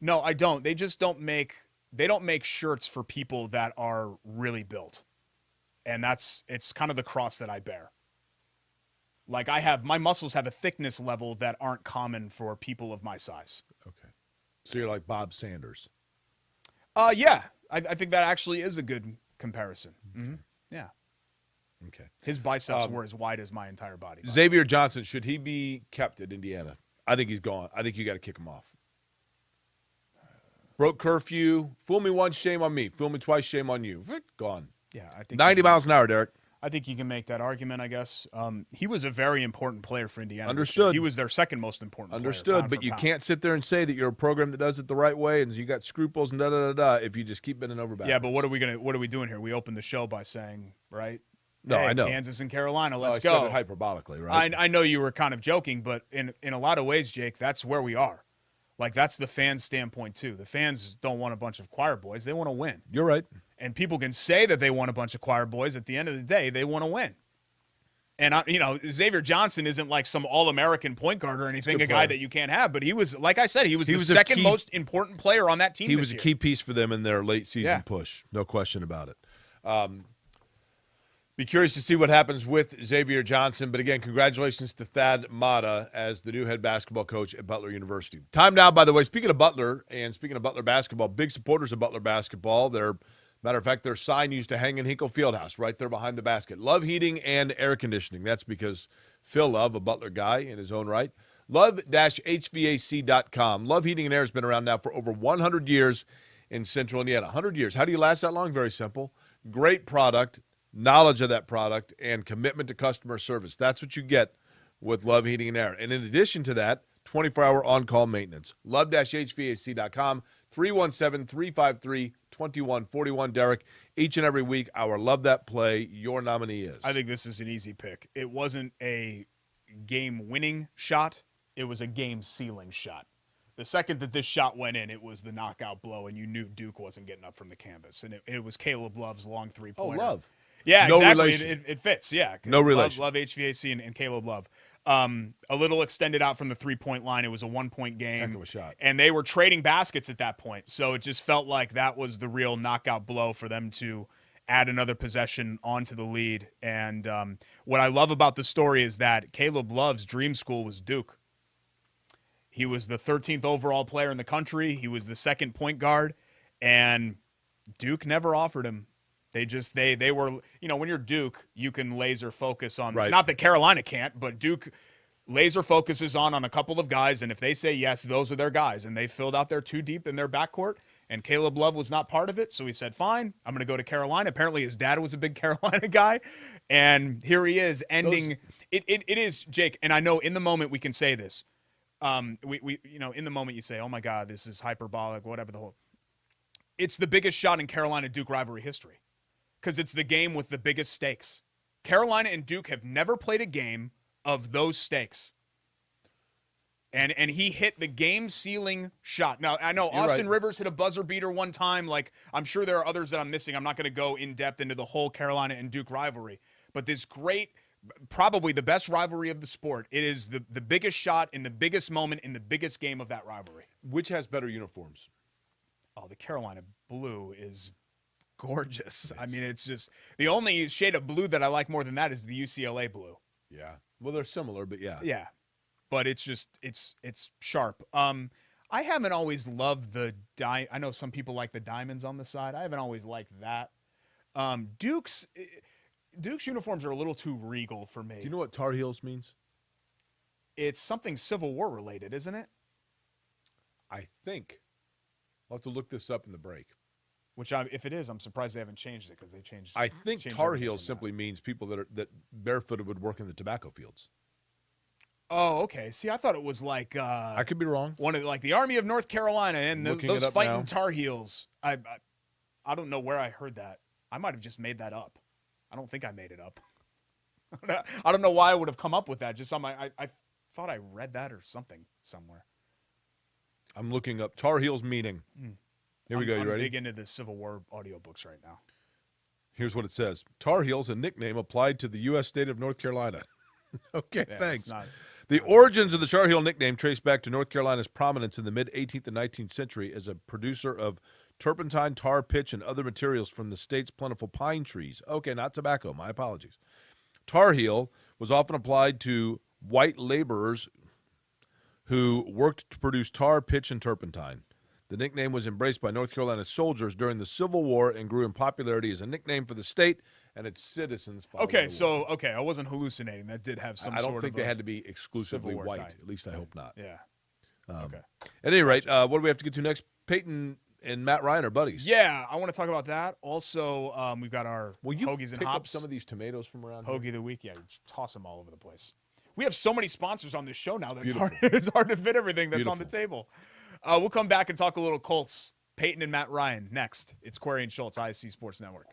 No, I don't. They just don't make shirts for people that are really built. And it's kind of the cross that I bear. Like my muscles have a thickness level that aren't common for people of my size. Okay. So you're like Bob Sanders. Yeah. I think that actually is a good comparison. Mm-hmm. Yeah. Okay. His biceps were as wide as my entire body. Xavier Johnson, should he be kept at Indiana? I think he's gone. I think you got to kick him off. Broke curfew. Fool me once, shame on me. Fool me twice, shame on you. Gone. Yeah, I think 90 miles an hour, Derek. I think you can make that argument, I guess. He was a very important player for Indiana. Understood. He was their second most important player. Understood, but you can't sit there and say that you're a program that does it the right way and you got scruples and da-da-da-da if you just keep bending over backwards. Yeah, but what are we doing here? We opened the show by saying, right? No, hey, I know. Kansas and Carolina, let's go. go. I said it hyperbolically, right? I know you were kind of joking, but in a lot of ways, Jake, that's where we are. Like, that's the fans' standpoint, too. The fans don't want a bunch of choir boys. They want to win. You're right. And people can say that they want a bunch of choir boys. At the end of the day, they want to win. And, Xavier Johnson isn't like some all-American point guard or anything, a guy that you can't have. But he was, like I said, he was the second most important player on that team He was a key piece for them in their late season push. No question about it. Be curious to see what happens with Xavier Johnson. But, again, congratulations to Thad Matta as the new head basketball coach at Butler University. Time now, by the way, speaking of Butler and speaking of Butler basketball, big supporters of Butler basketball. Matter of fact, their sign used to hang in Hinkle Fieldhouse right there behind the basket. Love heating and air conditioning. That's because Phil Love, a Butler guy in his own right. Love-HVAC.com. Love Heating and Air has been around now for over 100 years in Central Indiana. 100 years. How do you last that long? Very simple. Great product. Knowledge of that product, and commitment to customer service. That's what you get with Love Heating and Air. And in addition to that, 24-hour on-call maintenance. Love-HVAC.com, 317-353-2141. Derek, each and every week, our Love That Play, your nominee is. I think this is an easy pick. It wasn't a game-winning shot. It was a game-sealing shot. The second that this shot went in, it was the knockout blow, and you knew Duke wasn't getting up from the canvas. And it was Caleb Love's long three-pointer. Oh, Love. Yeah, no exactly. Relation. It fits, yeah. No relation. Love HVAC and Caleb Love. A little extended out from the three-point line. It was a one-point game. Heck of a shot. And they were trading baskets at that point. So it just felt like that was the real knockout blow for them to add another possession onto the lead. And what I love about the story is that Caleb Love's dream school was Duke. He was the 13th overall player in the country. He was the second point guard. And Duke never offered him. They were, when you're Duke, you can laser focus on, not that Carolina can't, but Duke laser focuses on a couple of guys, and if they say yes, those are their guys, and they filled out their two deep in their backcourt, And Caleb Love was not part of it, so he said, fine, I'm going to go to Carolina. Apparently his dad was a big Carolina guy, and here he is ending. It is, Jake, and I know in the moment we can say this. We in the moment you say, oh, my God, this is hyperbolic, whatever the whole. It's the biggest shot in Carolina-Duke rivalry history because it's the game with the biggest stakes. Carolina and Duke have never played a game of those stakes. And he hit the game-sealing shot. Now, I know Austin Rivers hit a buzzer beater one time. Like, I'm sure there are others that I'm missing. I'm not going to go in-depth into the whole Carolina and Duke rivalry. But this great, probably the best rivalry of the sport, it is the biggest shot in the biggest moment in the biggest game of that rivalry. Which has better uniforms? Oh, the Carolina blue is gorgeous. I mean, it's just the only shade of blue that I like more than that is the UCLA blue. Yeah. Well, they're similar, but yeah. Yeah. But it's just it's sharp. I haven't always loved the I know some people like the diamonds on the side. I haven't always liked that. Duke's uniforms are a little too regal for me. Do you know what Tar Heels means? It's something Civil War related, isn't it? I think. I'll have to look this up in the break. Which, if it is, I'm surprised they haven't changed it because they changed. I think Tar Heels simply means people that barefooted would work in the tobacco fields. Oh, okay. See, I thought it was like I could be wrong. One of like the Army of North Carolina and those fighting now. Tar Heels. I don't know where I heard that. I might have just made that up. I don't think I made it up. I don't know why I would have come up with that. Just on my, I thought I read that or something somewhere. I'm looking up Tar Heels meaning. Here we go. You ready? I'm big into the Civil War audiobooks right now. Here's what it says: Tar Heels, a nickname applied to the U.S. state of North Carolina. Okay, yeah, thanks. The origins of the Tar Heel nickname trace back to North Carolina's prominence in the mid-18th and 19th century as a producer of turpentine, tar, pitch, and other materials from the state's plentiful pine trees. Okay, not tobacco. My apologies. Tar Heel was often applied to white laborers who worked to produce tar, pitch, and turpentine. The nickname was embraced by North Carolina soldiers during the Civil War and grew in popularity as a nickname for the state and its citizens. Okay, so I wasn't hallucinating. That did have some. I don't think they had to be exclusively white. Tie. At least I hope not. Yeah. Okay. At any rate, what do we have to get to next? Peyton and Matt Ryan are buddies. Yeah, I want to talk about that. Also, we've got our hoagies and pick hops. Up some of these tomatoes from around Hoagie here? of the week. Yeah, just toss them all over the place. We have so many sponsors on this show now that it's hard to fit everything that's on the table. We'll come back and talk a little Colts. Peyton and Matt Ryan next. It's Query and Schultz, ISC Sports Network.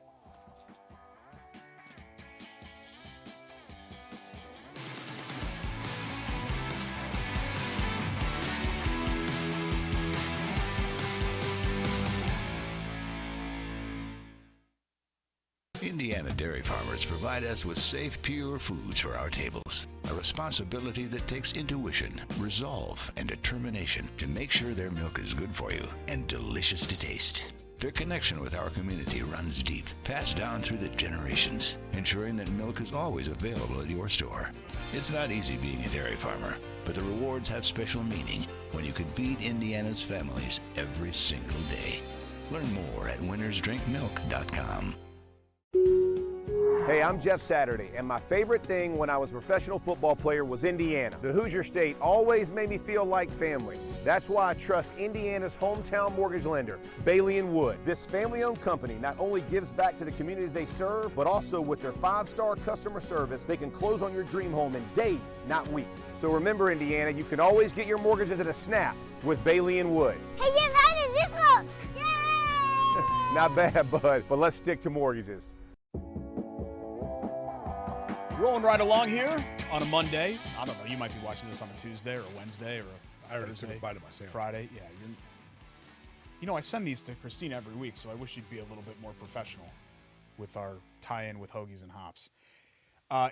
Indiana dairy farmers provide us with safe, pure foods for our tables. A responsibility that takes intuition, resolve, and determination to make sure their milk is good for you and delicious to taste. Their connection with our community runs deep, passed down through the generations, ensuring that milk is always available at your store. It's not easy being a dairy farmer, but the rewards have special meaning when you can feed Indiana's families every single day. Learn more at winnersdrinkmilk.com. Hey, I'm Jeff Saturday, and my favorite thing when I was a professional football player was Indiana. The Hoosier State always made me feel like family. That's why I trust Indiana's hometown mortgage lender, Bailey & Wood. This family-owned company not only gives back to the communities they serve, but also with their 5-star customer service, they can close on your dream home in days, not weeks. So remember, Indiana, you can always get your mortgages at a snap with Bailey & Wood. Hey, Jeff, how does this look? Yay! Not bad, bud, but let's stick to mortgages. Rolling right along here on a Monday. I don't know. You might be watching this on a Tuesday or a Wednesday or I already took a bite of my sandwich. Friday. Yeah. I send these to Christina every week, so I wish you'd be a little bit more professional with our tie-in with hoagies and hops.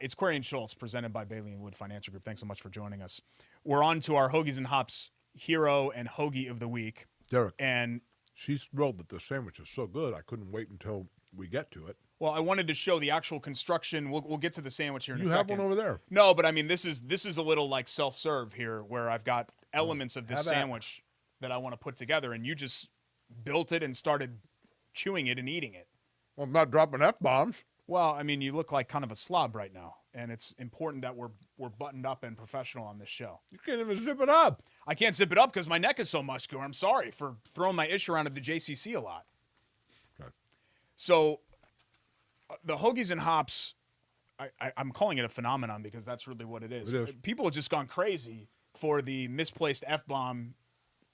It's Query and Schultz, presented by Bailey & Wood Financial Group. Thanks so much for joining us. We're on to our hoagies and hops hero and hoagie of the week. Derek. And she's thrilled that the sandwich is so good. I couldn't wait until we get to it. Well, I wanted to show the actual construction. We'll get to the sandwich here in a second. You have one over there. No, but I mean, this is a little like self-serve here, where I've got elements of this sandwich that I want to put together, and you just built it and started chewing it and eating it. Well, I'm not dropping F-bombs. Well, I mean, you look like kind of a slob right now. and it's important that we're buttoned up and professional on this show. You can't even zip it up. I can't zip it up because my neck is so muscular. I'm sorry for throwing my ish around at the JCC a lot. Okay. So the Hoagies and Hops, I'm calling it a phenomenon because that's really what it is. It is. People have just gone crazy for the misplaced F-bomb,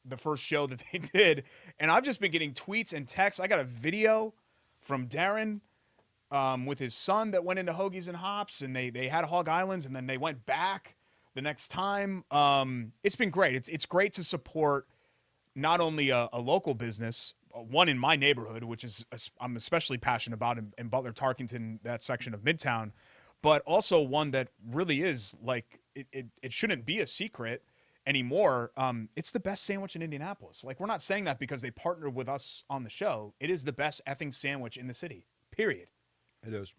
the first show that they did. And I've just been getting tweets and texts. I got a video from Darren with his son that went into Hoagies and Hops, and they had Hog Islands, and then they went back the next time. It's been great. It's great to support not only a local business, one in my neighborhood, which is I'm especially passionate about in Butler, Tarkington, that section of Midtown, but also one that really is like it shouldn't be a secret anymore. It's the best sandwich in Indianapolis. Like, we're not saying that because they partnered with us on the show. It is the best effing sandwich in the city, period. It is.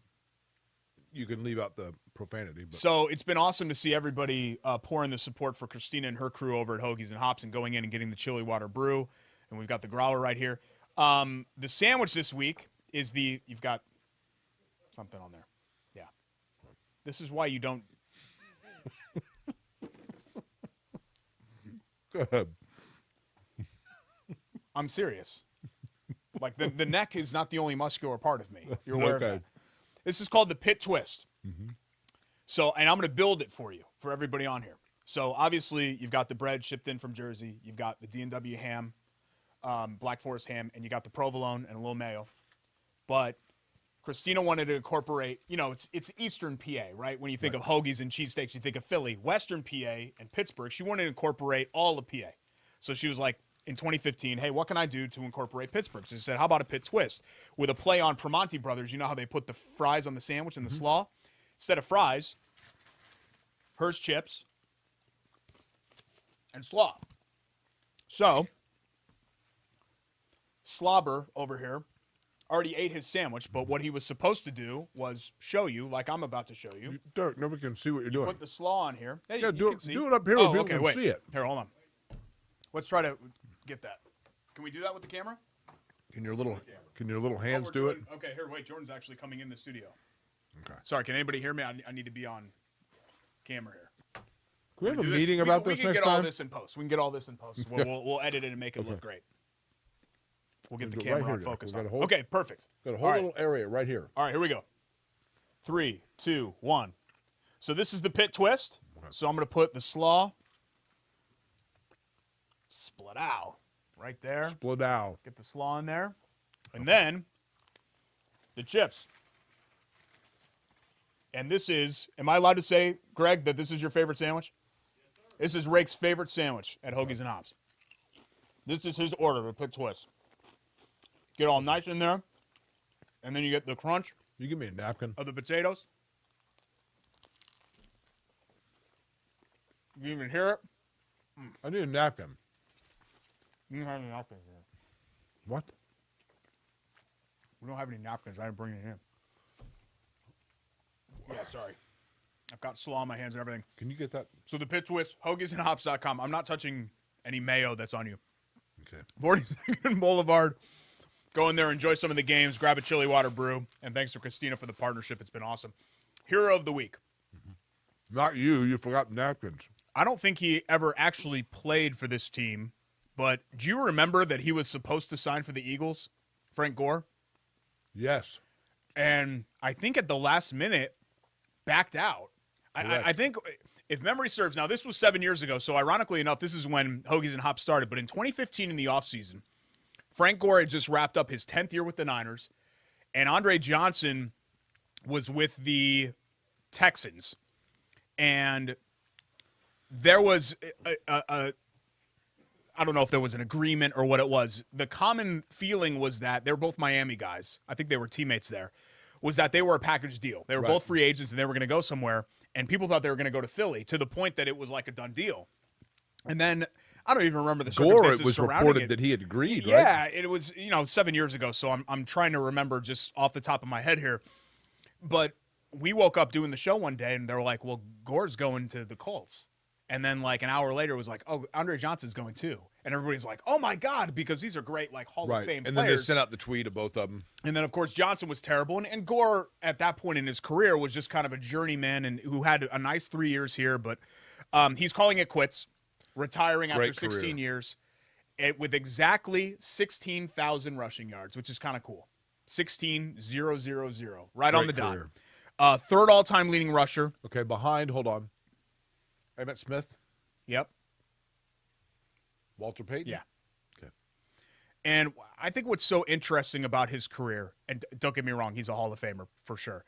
You can leave out the profanity. But. So it's been awesome to see everybody pour in the support for Christina and her crew over at Hoagies and Hops and going in and getting the chili water brew. And we've got the growler right here. The sandwich this week is you've got something on there. Yeah. This is why you don't. Go ahead. I'm serious. Like, the neck is not the only muscular part of me. You're aware of that. This is called the Pit Twist. Mm-hmm. So, and I'm going to build it for you, for everybody on here. So, obviously, you've got the bread shipped in from Jersey. You've got the D&W ham, Black Forest ham, and you got the provolone and a little mayo. But Christina wanted to incorporate, it's Eastern PA, right? When you think of hoagies and cheesesteaks, you think of Philly. Western PA and Pittsburgh, she wanted to incorporate all of PA. So she was like, in 2015, hey, what can I do to incorporate Pittsburgh? So she said, how about a pit twist with a play on Primanti Brothers? You know how they put the fries on the sandwich and the slaw? Instead of fries, hers chips and slaw. So, Slobber over here already ate his sandwich, but what he was supposed to do was show you, like I'm about to show you. Dirk, nobody can see what you're doing. Put the slaw on here. Hey, yeah, you do can see. it up here where people okay, can wait. see it. Here, hold on. Let's try to get that. Can we do that with the camera? Can your little hands do it? Okay, here, wait. Jordan's actually coming in the studio. Okay. Sorry, can anybody hear me? I need to be on camera here. Can we have a do meeting about this next time? We can get all this in post. We can get all this in post. We'll edit it and make it look great. We'll get the camera on focus. Okay, perfect. Got a whole little area right here. All right, here we go. 3, 2, 1. So this is the pit twist. So I'm going to put the slaw. Split out right there. Split out. Get the slaw in there. And then the chips. And this is, am I allowed to say, Greg, that this is your favorite sandwich? Yes, sir. This is Rake's favorite sandwich at Hoagies and Hops. This is his order, the pit twist. Get all nice in there. And then you get the crunch. You give me a napkin. Of the potatoes. You even hear it? I need a napkin. You don't have any napkins here. What? We don't have any napkins. I didn't bring it in. Yeah, sorry. I've got slaw on my hands and everything. Can you get that? So the pit twist, hoagiesandhops.com. I'm not touching any mayo that's on you. Okay. 42nd Boulevard. Go in there, enjoy some of the games, grab a chili water brew, and thanks to Christina for the partnership. It's been awesome. Hero of the week. Not you. You forgot napkins. I don't think he ever actually played for this team, but do you remember that he was supposed to sign for the Eagles, Frank Gore? Yes. And I think at the last minute, backed out. I think, if memory serves, now this was 7 years ago, so ironically enough, this is when Hoagies and Hops started, but in 2015 in the offseason, Frank Gore had just wrapped up his 10th year with the Niners, and Andre Johnson was with the Texans. And there was I don't know if there was an agreement or what it was. The common feeling was that they were both Miami guys. I think they were teammates there. Was that they were a package deal. They were both free agents and they were going to go somewhere. And people thought they were going to go to Philly to the point that it was like a done deal. And then I don't even remember the circumstances Gore, it was reported that he had agreed, right? Yeah, it was 7 years ago. So I'm trying to remember just off the top of my head here. But we woke up doing the show one day and they were like, well, Gore's going to the Colts. And then like an hour later, it was like, oh, Andre Johnson's going too. And everybody's like, oh my God, because these are great like Hall of Fame and players. then they sent out the tweet of both of them. And then, of course, Johnson was terrible. And Gore, at that point in his career, was just kind of a journeyman and who had a nice 3 years here. But he's calling it quits, retiring after 16 years with exactly 16,000 rushing yards, which is kind of cool. 16,000, right on the dot. Third all-time leading rusher. Okay, behind, hold on. Emmitt Smith? Yep. Walter Payton? Yeah. Okay. And I think what's so interesting about his career, and don't get me wrong, he's a Hall of Famer for sure.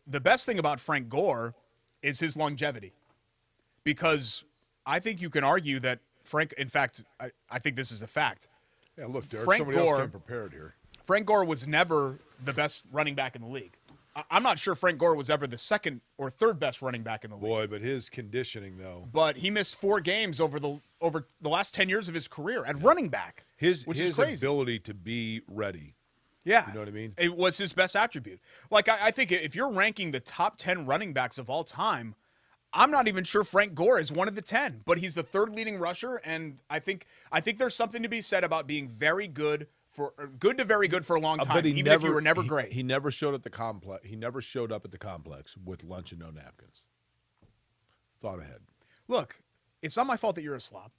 The best thing about Frank Gore is his longevity. Because I think you can argue that Frank, in fact, I think this is a fact. Yeah, look, Derek, Frank somebody else came prepared here. Frank Gore was never the best running back in the league. I'm not sure Frank Gore was ever the second or third best running back in the league. Boy, but his conditioning, though. But he missed 4 games over the last 10 years of his career at running back, which is crazy. Ability to be ready. Yeah. You know what I mean? It was his best attribute. Like, I think if you're ranking the top 10 running backs of all time, I'm not even sure Frank Gore is one of the 10, but he's the third leading rusher, and I think there's something to be said about being very good to very good for a long time, even if you were never great. He never showed at the complex. He never showed up at the complex with lunch and no napkins. Thought ahead. Look, it's not my fault that you're a slob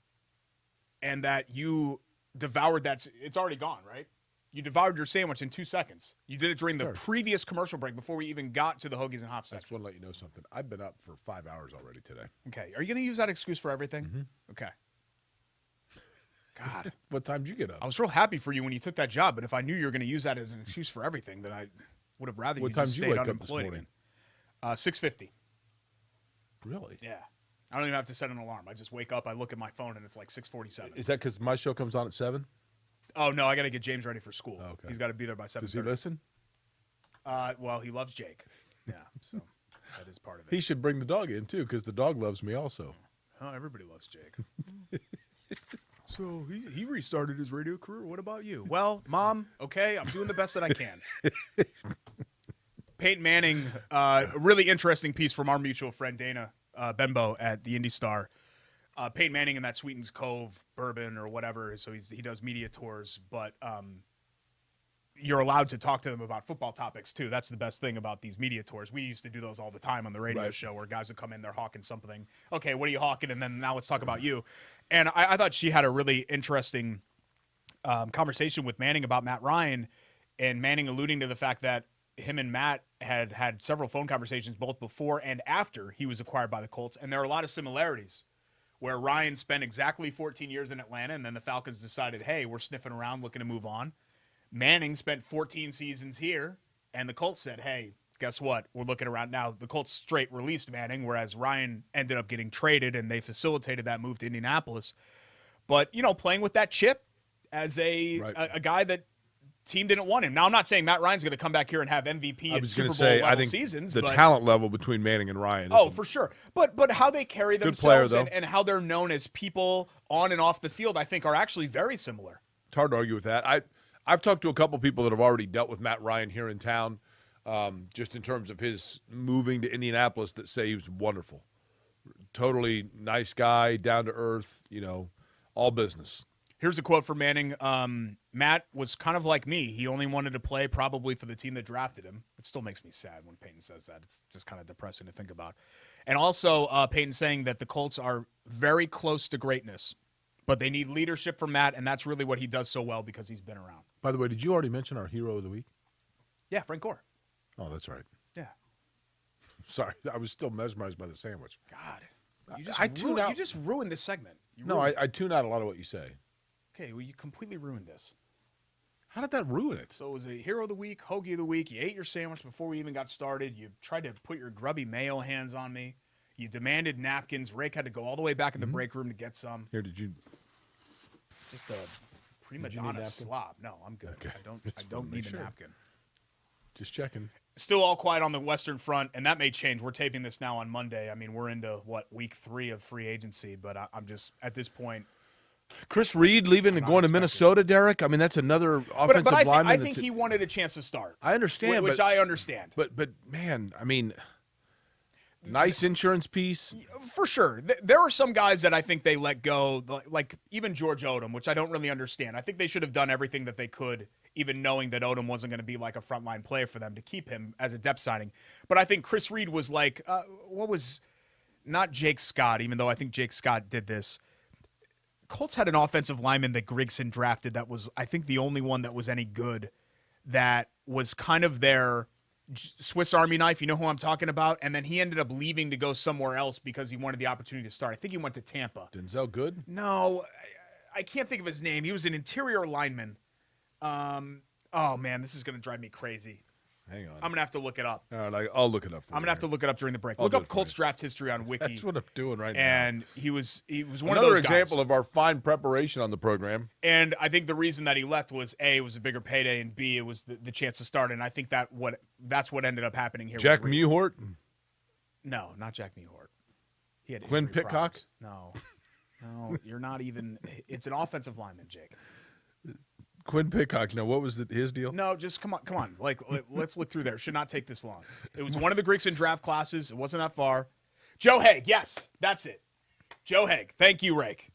and that you devoured that. It's already gone, right? You devoured your sandwich in 2 seconds. You did it during the previous commercial break before we even got to the hoagies and hops. I just want to let you know something. I've been up for 5 hours already today. Okay. Are you going to use that excuse for everything? Mm-hmm. Okay. God. What time did you get up? I was real happy for you when you took that job, but if I knew you were going to use that as an excuse for everything, then I would have rather you just stayed unemployed again. 6:50. Really? Yeah. I don't even have to set an alarm. I just wake up, I look at my phone, and it's like 6:47. Is that because my show comes on at 7? Oh, no, I got to get James ready for school. Oh, okay. He's got to be there by 7:30. Does he listen? Well, he loves Jake. Yeah, so that is part of it. He should bring the dog in, too, because the dog loves me also. Oh, everybody loves Jake. So he restarted his radio career. What about you? Well, Mom, okay, I'm doing the best that I can. Peyton Manning, a really interesting piece from our mutual friend Dana Benbow at the Indy Star. Peyton Manning in that Sweetens Cove bourbon or whatever, so he does media tours, but you're allowed to talk to them about football topics too. That's the best thing about these media tours. We used to do those all the time on the radio show where guys would come in, they're hawking something. Okay, what are you hawking? And then now let's talk about you. And I thought she had a really interesting conversation with Manning about Matt Ryan, and Manning alluding to the fact that him and Matt had several phone conversations both before and after he was acquired by the Colts, and there are a lot of similarities where Ryan spent exactly 14 years in Atlanta, and then the Falcons decided, hey, we're sniffing around looking to move on. Manning spent 14 seasons here, and the Colts said, hey, guess what? We're looking around now. The Colts straight released Manning, whereas Ryan ended up getting traded, and they facilitated that move to Indianapolis. But, playing with that chip as a guy that team didn't want him. Now, I'm not saying Matt Ryan's going to come back here and have MVP and Super Bowl level seasons. The talent level between Manning and Ryan. Oh, for sure. But how they carry themselves and how they're known as people on and off the field, I think, are actually very similar. It's hard to argue with that. I've talked to a couple people that have already dealt with Matt Ryan here in town, just in terms of his moving to Indianapolis, that say he was wonderful. Totally nice guy, down to earth, all business. Here's a quote from Manning. Matt was kind of like me. He only wanted to play probably for the team that drafted him. It still makes me sad when Peyton says that. It's just kind of depressing to think about. And also Peyton saying that the Colts are very close to greatness, but they need leadership from Matt, and that's really what he does so well because he's been around. By the way, did you already mention our hero of the week? Yeah, Frank Gore. Oh, that's right. Yeah. Sorry, I was still mesmerized by the sandwich. God, you just ruined this segment. I tune out a lot of what you say. Okay, well, you completely ruined this. How did that ruin it? So it was a hero of the week, hoagie of the week. You ate your sandwich before we even got started. You tried to put your grubby mayo hands on me. You demanded napkins. Rick had to go all the way back in the break room to get some. Here, did you? Just a prima donna slob. No, I'm good. Okay. I don't need a napkin. Just checking. Still all quiet on the Western Front, and that may change. We're taping this now on Monday. I mean, we're into, week 3 of free agency, but I'm just, at this point. Chris Reed leaving and going to Minnesota, Derek? I mean, that's another offensive lineman. I think he wanted a chance to start. I understand. Which I understand. But man, I mean. Nice insurance piece. For sure. There are some guys that I think they let go, like even George Odom, which I don't really understand. I think they should have done everything that they could, even knowing that Odom wasn't going to be like a frontline player for them, to keep him as a depth signing. But I think Chris Reed was like, not Jake Scott, even though I think Jake Scott did this. Colts had an offensive lineman that Grigson drafted that was, I think, the only one that was any good, that was kind of their Swiss Army knife, you know who I'm talking about? And then he ended up leaving to go somewhere else because he wanted the opportunity to start. I think he went to Tampa. Denzel Good? No, I can't think of his name. He was an interior lineman. Oh, man, this is going to drive me crazy. Hang on. I'm going to have to look it up. All right, I'll look it up for you. I'm going to have to look it up during the break. I'll Look do up it for Colts you. draft history on Wiki. That's what I'm doing right now. And he was one of those guys. Another example of our fine preparation on the program. And I think the reason that he left was, A, it was a bigger payday, and B, it was the chance to start. And I think that's what ended up happening here. Jack with Reed. Mewhort? No, not Jack Mewhort. He had Quinn injury Pitcock? problems. No, you're not even. It's an offensive lineman, Jake. Quinn Pitcock. No, what was his deal? No, just come on. Like, let's look through there. It should not take this long. It was one of the Grigson draft classes. It wasn't that far. Joe Haig. Yes, that's it. Joe Haig. Thank you, Rake.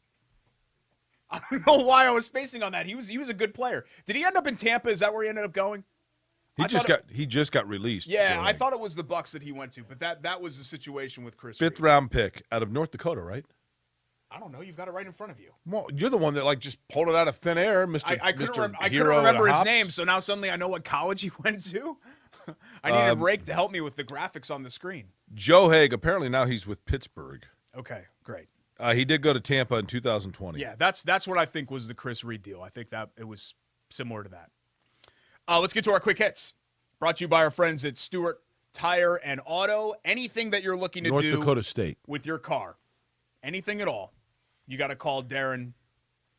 I don't know why I was spacing on that. He was a good player. Did he end up in Tampa? Is that where he ended up going? He just got released. Yeah, Joe I Haig. thought it was the Bucs that he went to, but that was the situation with Chris. Fifth Reed. round pick out of North Dakota, right? I don't know. You've got it right in front of you. Well, you're the one that just pulled it out of thin air, Mr. I couldn't Hero remember his Hops. name, so now suddenly I know what college he went to. I needed Rake to help me with the graphics on the screen. Joe Haig, apparently now he's with Pittsburgh. Okay, great. He did go to Tampa in 2020. Yeah, that's what I think was the Chris Reed deal. I think that it was similar to that. Let's get to our quick hits. Brought to you by our friends at Stewart Tire and Auto. Anything that you're looking to North do Dakota State with your car, anything at all, you got to call Darren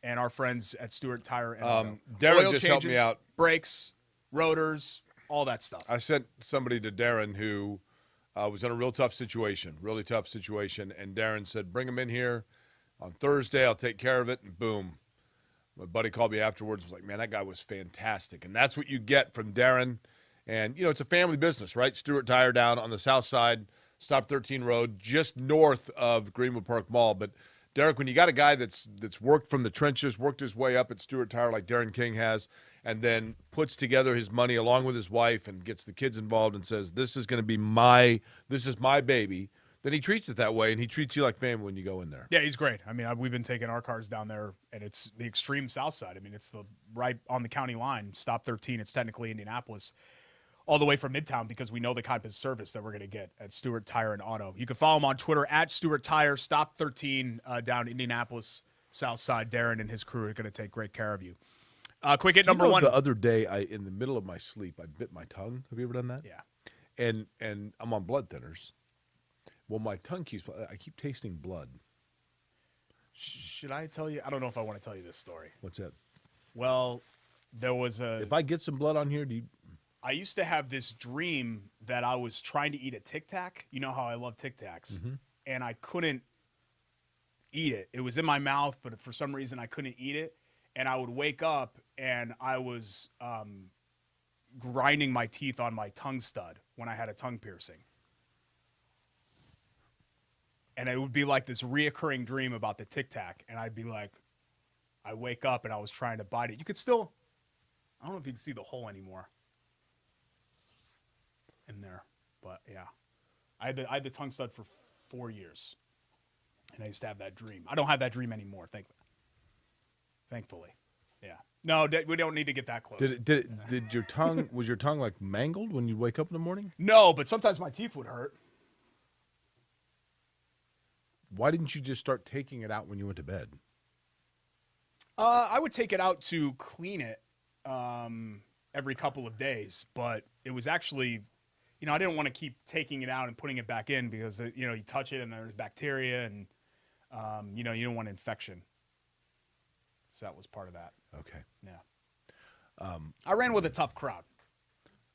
and our friends at Stewart Tire and Auto. Darren Oil just helped me changes, out. Brakes, rotors, all that stuff. I sent somebody to Darren who was in a really tough situation, and Darren said, bring him in here on Thursday. I'll take care of it, and boom. My buddy called me afterwards, was like, man, that guy was fantastic. And that's what you get from Darren. And, it's a family business, right? Stewart Tire down on the south side, Stop 13 Road, just north of Greenwood Park Mall. But, Derek, when you got a guy that's worked from the trenches, worked his way up at Stewart Tire like Darren King has, and then puts together his money along with his wife and gets the kids involved and says, this is going to be my baby, then he treats it that way, and he treats you like family when you go in there. Yeah, he's great. I mean, we've been taking our cars down there, and it's the extreme south side. I mean, it's right on the county line. Stop 13, it's technically Indianapolis, all the way from Midtown, because we know the kind of service that we're going to get at Stewart Tire and Auto. You can follow him on Twitter at Stewart Tire, Stop 13 down Indianapolis, south side. Darren and his crew are going to take great care of you. Quick hit number one. The other day, in the middle of my sleep, I bit my tongue. Have you ever done that? Yeah. And I'm on blood thinners. Well, my tongue I keep tasting blood. Should I tell you? I don't know if I want to tell you this story. What's that? Well, there was if I get some blood on here, I used to have this dream that I was trying to eat a Tic Tac. You know how I love Tic Tacs. Mm-hmm. And I couldn't eat it. It was in my mouth, but for some reason I couldn't eat it. And I would wake up and I was grinding my teeth on my tongue stud when I had a tongue piercing. And it would be like this reoccurring dream about the Tic Tac. And I'd be like, I wake up and I was trying to bite it. You could still, I don't know if you can see the hole anymore in there. But yeah, I had the tongue stud for 4 years. And I used to have that dream. I don't have that dream anymore, thankfully. Yeah. No, we don't need to get that close. Did your tongue, was your tongue like mangled when you wake up in the morning? No, but sometimes my teeth would hurt. Why didn't you just start taking it out when you went to bed? I would take it out to clean it every couple of days, but it was actually, I didn't want to keep taking it out and putting it back in because, you touch it and there's bacteria and, you don't want infection. So that was part of that. Okay. Yeah. I ran with a tough crowd.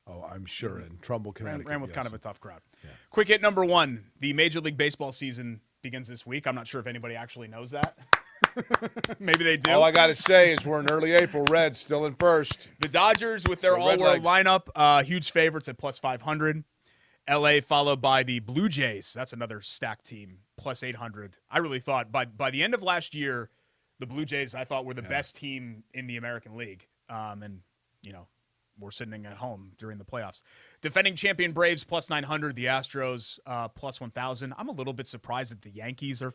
Oh, I'm sure. In Trumble, Connecticut. Ran with yes. kind of a tough crowd. Yeah. Quick hit number one. The Major League Baseball season begins this week. I'm not sure if anybody actually knows that. Maybe they do. All I got to say is we're in early April. Reds still in first. The Dodgers with their all-world lineup, huge favorites at plus 500. LA followed by the Blue Jays. That's another stacked team, plus 800. I really thought by the end of last year, the Blue Jays I thought were the best team in the American League. And, we're sitting at home during the playoffs. Defending champion Braves, plus 900. The Astros, plus 1,000. I'm a little bit surprised that the Yankees are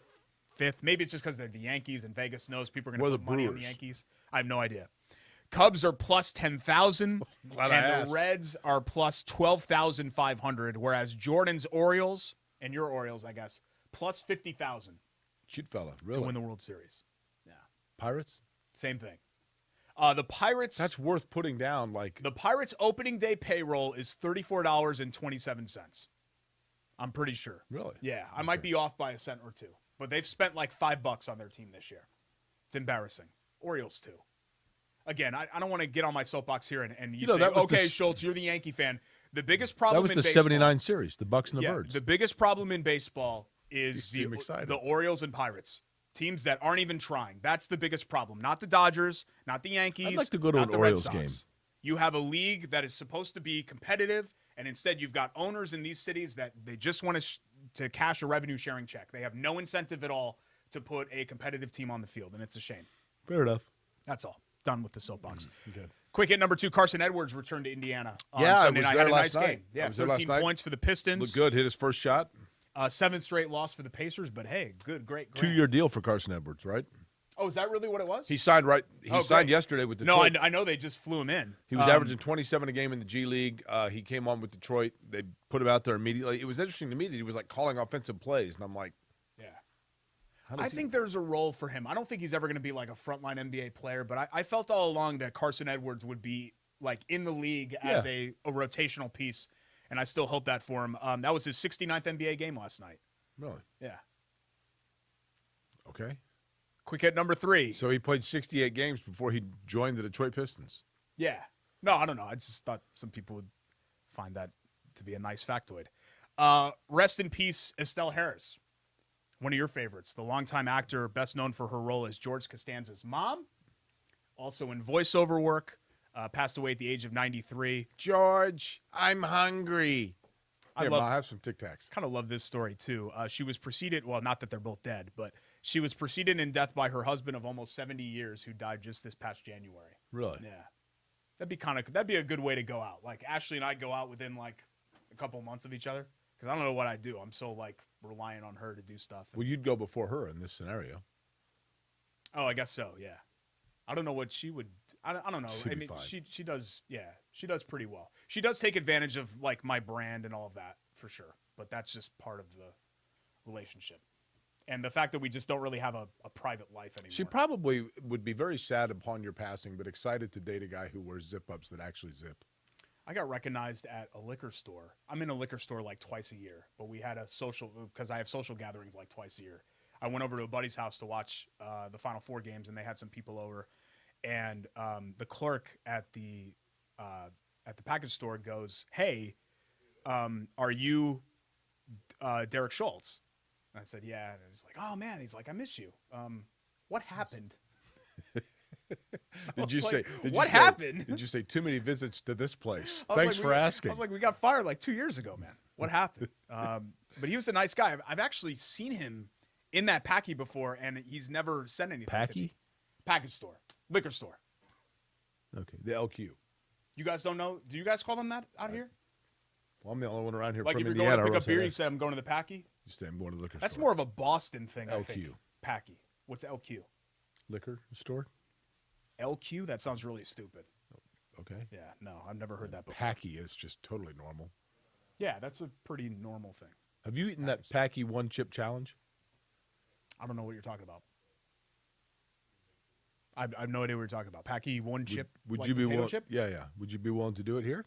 fifth. Maybe it's just because they're the Yankees and Vegas knows people are going to put money on the Yankees. I have no idea. Cubs are plus 10,000, and the Reds are plus 12,500, whereas Jordan's Orioles, and your Orioles, I guess, plus 50,000. Cute fella, really. To win the World Series. Yeah. Pirates? Same thing. The Pirates. That's worth putting down. The Pirates' opening day payroll is $34.27. I'm pretty sure. Really? Yeah. I might be off by a cent or two, but they've spent like $5 on their team this year. It's embarrassing. Orioles too. Again, I don't want to get on my soapbox here and you say, okay, Schultz, you're the Yankee fan. The biggest problem in baseball. That was the 79 series, the Bucks and the Birds. The biggest problem in baseball is the Orioles and Pirates. Teams that aren't even trying. That's the biggest problem. Not the Dodgers, not the Yankees. I'd like to go to an Orioles game. You have a league that is supposed to be competitive, and instead you've got owners in these cities that they just want to cash a revenue-sharing check. They have no incentive at all to put a competitive team on the field, and it's a shame. Fair enough. That's all. Done with the soapbox. Okay. Quick hit number 2, Carson Edwards returned to Indiana on Sunday night. I was Had there a last nice night. game. Yeah, I was there last 13 night. points for the Pistons. Looked good. Hit his first shot. 7th straight loss for the Pacers, but hey, great. 2-year deal for Carson Edwards, right? Oh, is that really what it was? He signed signed yesterday with Detroit. No, I know they just flew him in. He was averaging 27 a game in the G League. He came on with Detroit. They put him out there immediately. It was interesting to me that he was calling offensive plays, and I'm like, yeah. I think there's a role for him. I don't think he's ever going to be like a frontline NBA player, but I felt all along that Carson Edwards would be in the league as a rotational piece. And I still hope that for him. That was his 69th NBA game last night. Really? Yeah. Okay. Quick hit number 3. So he played 68 games before he joined the Detroit Pistons. Yeah. No, I don't know. I just thought some people would find that to be a nice factoid. Rest in peace, Estelle Harris. One of your favorites. The longtime actor, best known for her role as George Costanza's mom. Also in voiceover work. Passed away at the age of 93. George, I'm hungry. Here, Ma, have some Tic Tacs. Kind of love this story, too. She was preceded, well, not that they're both dead, but she was preceded in death by her husband of almost 70 years who died just this past January. Really? Yeah. That'd be a good way to go out. Like, Ashley and I go out within, a couple months of each other. Because I don't know what I do. I'm so, reliant on her to do stuff. Well, you'd go before her in this scenario. Oh, I guess so, yeah. I don't know what she would. I don't know. I mean, she does. Yeah, she does pretty well. She does take advantage of my brand and all of that for sure. But that's just part of the relationship, and the fact that we just don't really have a private life anymore. She probably would be very sad upon your passing, but excited to date a guy who wears zip-ups that actually zip. I got recognized at a liquor store. I'm in a liquor store twice a year, but we had a social because I have social gatherings twice a year. I went over to a buddy's house to watch the Final Four games, and they had some people over. And the clerk at the package store goes, "Hey, are you Derek Schultz?" And I said, "Yeah." And he's like, "Oh man," he's like, "I miss you. What happened?" Did you say what happened? Did you say too many visits to this place? Thanks Thanks for asking. I was like, we got fired 2 years ago, man. What happened? But he was a nice guy. I've actually seen him in that Packy before, and he's never said anything. Packy? Package store. Liquor store. Okay. The LQ. You guys don't know? Do you guys call them that out here? Well, I'm the only one around here from Indiana. If you're going to pick up beer, you say, I'm going to the Packy? You say, I'm going to the liquor store. That's more of a Boston thing, LQ. I think. Packy. What's LQ? Liquor store? LQ? That sounds really stupid. Okay. Yeah, no, I've never heard that before. Packy is just totally normal. Yeah, that's a pretty normal thing. Have you eaten that Packy one chip challenge? I don't know what you're talking about. I have no idea what you're talking about. Packy one chip. Would you be willing? Chip? Yeah. Would you be willing to do it here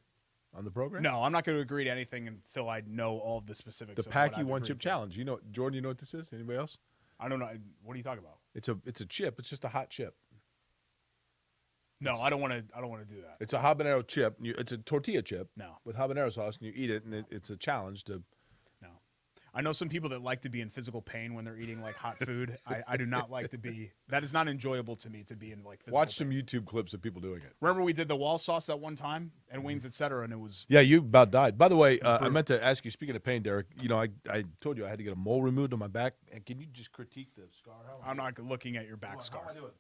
on the program? No, I'm not going to agree to anything until I know all of the specifics. The Packy one chip challenge. You know, Jordan. You know what this is? Anybody else? I don't know. What are you talking about? It's a chip. It's just a hot chip. No, I don't want to do that. It's a habanero chip. It's a tortilla chip. No. With habanero sauce, and you eat it, and it's a challenge to. No, I know some people that like to be in physical pain when they're eating like hot food. I do not like to be. That is not enjoyable to me to be in like physical Watch pain. some YouTube clips of people doing it. Remember we did the wall sauce that one time and wings, etc. And it was Yeah, you about died. By the way, I meant to ask you. Speaking of pain, Derek, you know, I told you I had to get a mole removed on my back. And can you just critique the scar? I'm not looking at your back scar. How am I doing?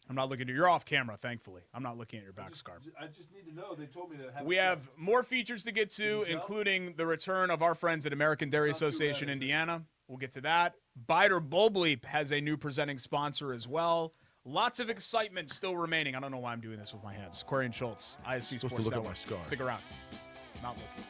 I'm not looking at you're off camera, thankfully. I'm not looking at your back scar. I just need to know. They told me to have. We have more features to get to, including the return of our friends at American Dairy Association Indiana. We'll get to that. Biter Bulbleep has a new presenting sponsor as well. Lots of excitement still remaining. I don't know why I'm doing this with my hands. Corey and Schultz, ISC Supposed Sports to look at Network. my scar. Stick around. Not looking.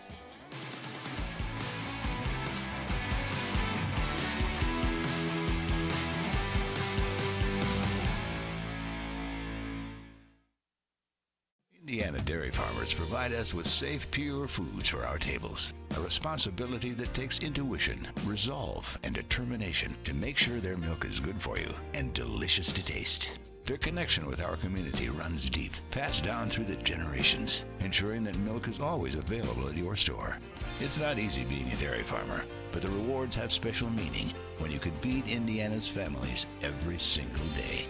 Indiana dairy farmers provide us with safe, pure foods for our tables. A responsibility that takes intuition, resolve, and determination to make sure their milk is good for you and delicious to taste. Their connection with our community runs deep, passed down through the generations, ensuring that milk is always available at your store. It's not easy being a dairy farmer, but the rewards have special meaning when you can feed Indiana's families every single day.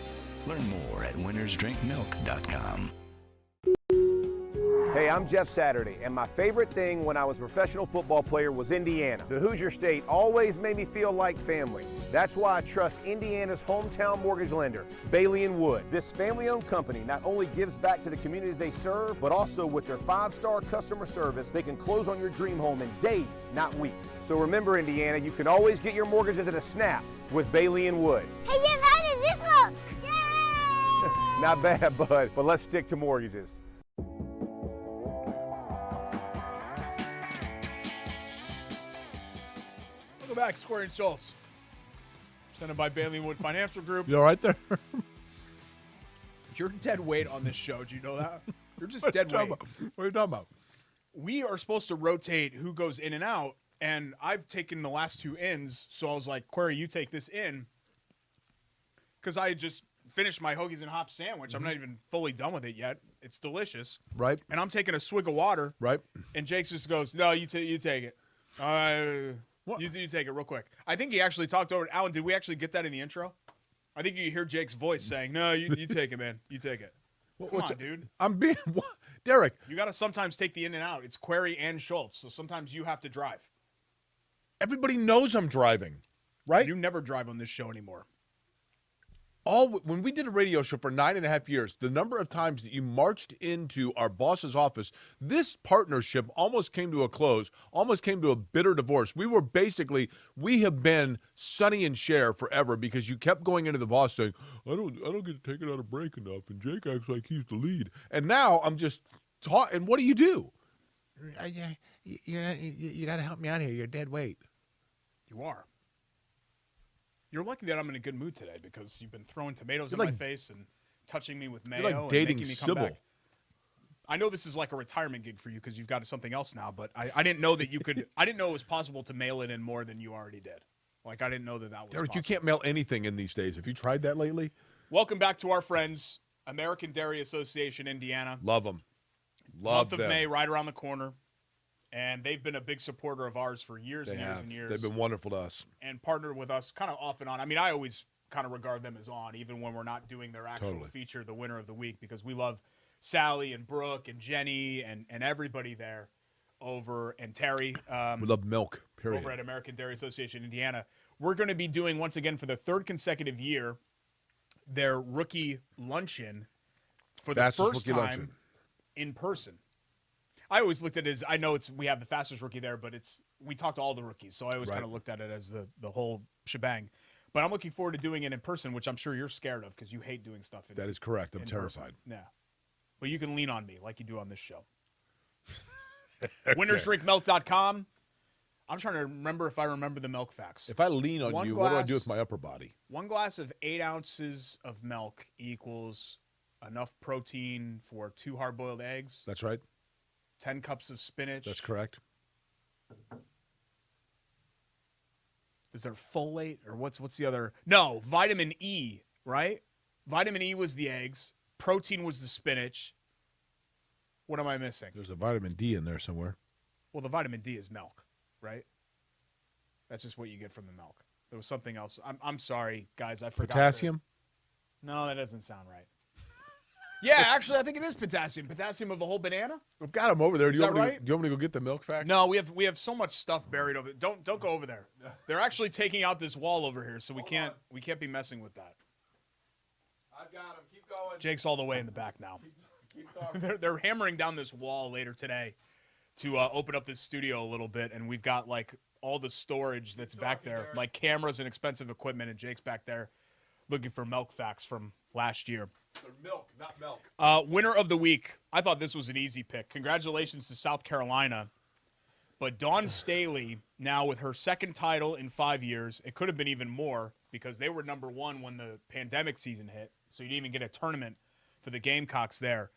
Learn more at winnersdrinkmilk.com. Hey, I'm Jeff Saturday, and my favorite thing when I was a professional football player was Indiana. The Hoosier State always made me feel like family. That's why I trust Indiana's hometown mortgage lender, Bailey & Wood. This family-owned company not only gives back to the communities they serve, but also with their 5-star customer service, they can close on your dream home in days, not weeks. So remember, Indiana, you can always get your mortgages at a snap with Bailey & Wood. Hey, Jeff, how does this look? Yay! Not bad, bud, but let's stick to mortgages. Welcome back, Corey and Schultz. Presented by Bailey & Wood Financial Group. You all right there? You're dead weight on this show. Do you know that? You're just dead weight. What are you talking about? We are supposed to rotate who goes in and out, and I've taken the last 2 ins, so I was like, Corey, you take this in, because I just finished my hoagies and hops sandwich. I'm not even fully done with it yet. It's delicious. Right. And I'm taking a swig of water. Right. And Jake just goes, no, you take it. You take it real quick. I think he actually talked over. Alan, did we actually get that in the intro? I think you hear Jake's voice saying, no, you take it, man. You take it. Come on, dude. I'm being Derek. You got to sometimes take the in and out. It's Query and Schultz, so sometimes you have to drive. Everybody knows I'm driving, right? You never drive on this show anymore. When we did a radio show for 9.5 years, the number of times that you marched into our boss's office, this partnership almost came to a close, almost came to a bitter divorce. We have been Sonny and Cher forever because you kept going into the boss saying, I don't get to take it out of break enough, and Jake acts like he's the lead. And now I'm just talking. And what do? You got to help me out here. You're dead weight. You are. You're lucky that I'm in a good mood today because you've been throwing tomatoes in my face and touching me with mayo like and dating making me come Sybil. back. I know this is like a retirement gig for you because you've got something else now, but I didn't know that you could. I didn't know it was possible to mail it in more than you already did. Like I didn't know that was Derek, possible. you can't mail anything in these days. Have you tried that lately? Welcome back to our friends, American Dairy Association, Indiana. Love them. Month of May, right around the corner. And they've been a big supporter of ours for years and years and years. They've been wonderful to us. And partnered with us kind of off and on. I mean, I always kind of regard them as on, even when we're not doing their actual feature, the winner of the week, because we love Sally and Brooke and Jenny and everybody there over, and Terry. We love milk, period. Over at American Dairy Association, Indiana. We're going to be doing, once again, for the 3rd consecutive year, their rookie luncheon for the first time in person. I always looked at it as, I know we have the fastest rookie there, but we talked to all the rookies, so I always kind of looked at it as the whole shebang. But I'm looking forward to doing it in person, which I'm sure you're scared of because you hate doing stuff in That is correct. I'm terrified. Person. Yeah. But you can lean on me like you do on this show. Winnersdrinkmilk.com. I'm trying to remember if I remember the milk facts. If I lean on you, what do I do with my upper body? 1 glass of 8 ounces of milk equals enough protein for 2 hard-boiled eggs. That's right. 10 cups of spinach. That's correct. Is there folate or what's the other? No, vitamin E, right? Vitamin E was the eggs. Protein was the spinach. What am I missing? There's a vitamin D in there somewhere. Well, the vitamin D is milk, right? That's just what you get from the milk. There was something else. I'm sorry, guys. I forgot. Potassium? No, that doesn't sound right. Yeah, actually, I think it is potassium. Potassium of a whole banana? We've got them over there. Is that right? Do you want me to go get the milk facts? No, we have so much stuff buried over there. Don't go over there. They're actually taking out this wall over here, so we can't be messing with that. I've got them. Keep going. Jake's all the way in the back now. Keep talking. They're hammering down this wall later today to open up this studio a little bit, and we've got like all the storage that's back there, like cameras and expensive equipment, and Jake's back there looking for milk facts from last year. They're milk, not milk. Winner of the week. I thought this was an easy pick. Congratulations to South Carolina. But Dawn Staley, now with her second title in 5 years, it could have been even more because they were number one when the pandemic season hit, so you didn't even get a tournament for the Gamecocks there.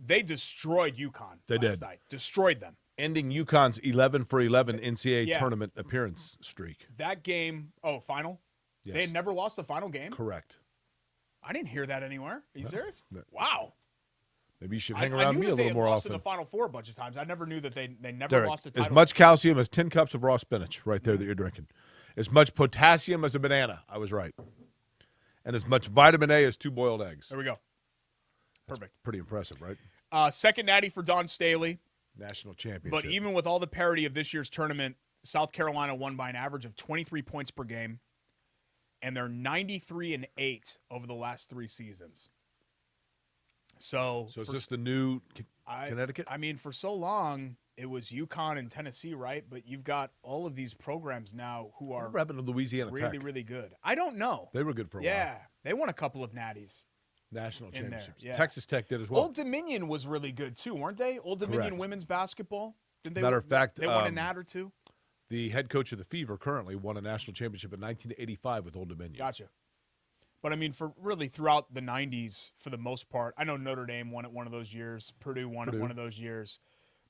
They destroyed UConn last night. Destroyed them. Ending UConn's 11 for 11 NCAA tournament appearance streak. That game, final? Yes. They had never lost the final game? Correct. I didn't hear that anywhere. Are you serious? No. Wow. Maybe you should hang around me a little more often. I knew that they had lost in the Final Four a bunch of times. I never knew that they never lost a title. As much calcium as 10 cups of raw spinach right there that you're drinking. As much potassium as a banana. I was right. And as much vitamin A as 2 boiled eggs. There we go. That's perfect. Pretty impressive, right? Second natty for Dawn Staley. National championship. But even with all the parity of this year's tournament, South Carolina won by an average of 23 points per game. And they're 93-8 over the last 3 seasons. So is this the new Connecticut? I mean, for so long, it was UConn and Tennessee, right? But you've got all of these programs now who are what happened to Louisiana really, Tech? really good. I don't know. They were good for a while. Yeah, they won a couple of natties. National championships. Yeah. Texas Tech did as well. Old Dominion was really good, too, weren't they? Old Dominion Correct. women's basketball. Didn't they? Matter of fact, they won a nat or two. The head coach of the Fever currently won a national championship in 1985 with Old Dominion. Gotcha. But, I mean, for really throughout the 90s, for the most part, I know Notre Dame won it one of those years. Purdue won it one of those years.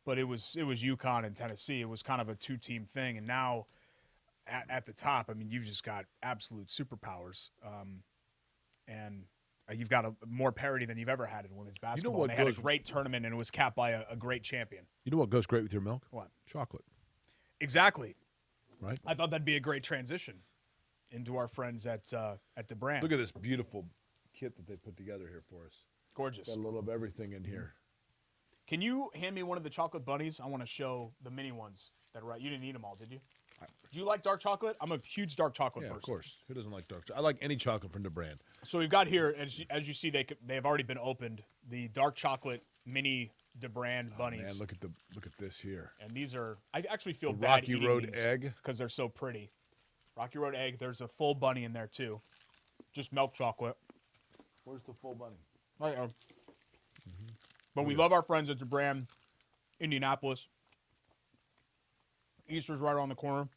But it was UConn and Tennessee. It was kind of a 2-team thing. And now at the top, I mean, you've just got absolute superpowers. And you've got more parity than you've ever had in women's basketball. You know what they had a great tournament, and it was capped by a great champion. You know what goes great with your milk? What? Chocolate. Exactly. Right? I thought that'd be a great transition into our friends at DeBrand. Look at this beautiful kit that they put together here for us. Gorgeous. Got a little of everything in here. Can you hand me one of the chocolate bunnies? I want to show the mini ones that are right. You didn't eat them all, did you? Do you like dark chocolate? I'm a huge dark chocolate person. Of course. Who doesn't like dark chocolate? I like any chocolate from DeBrand. So we've got here, as you see, they have already been opened, the dark chocolate mini DeBrand bunnies. Man, look at this here. And these are, I actually feel the bad Rocky eating Road these egg because they're so pretty. Rocky Road egg. There's a full bunny in there too, just milk chocolate. Where's the full bunny? Right. But we love our friends at DeBrand, Indianapolis. Easter's right around the corner.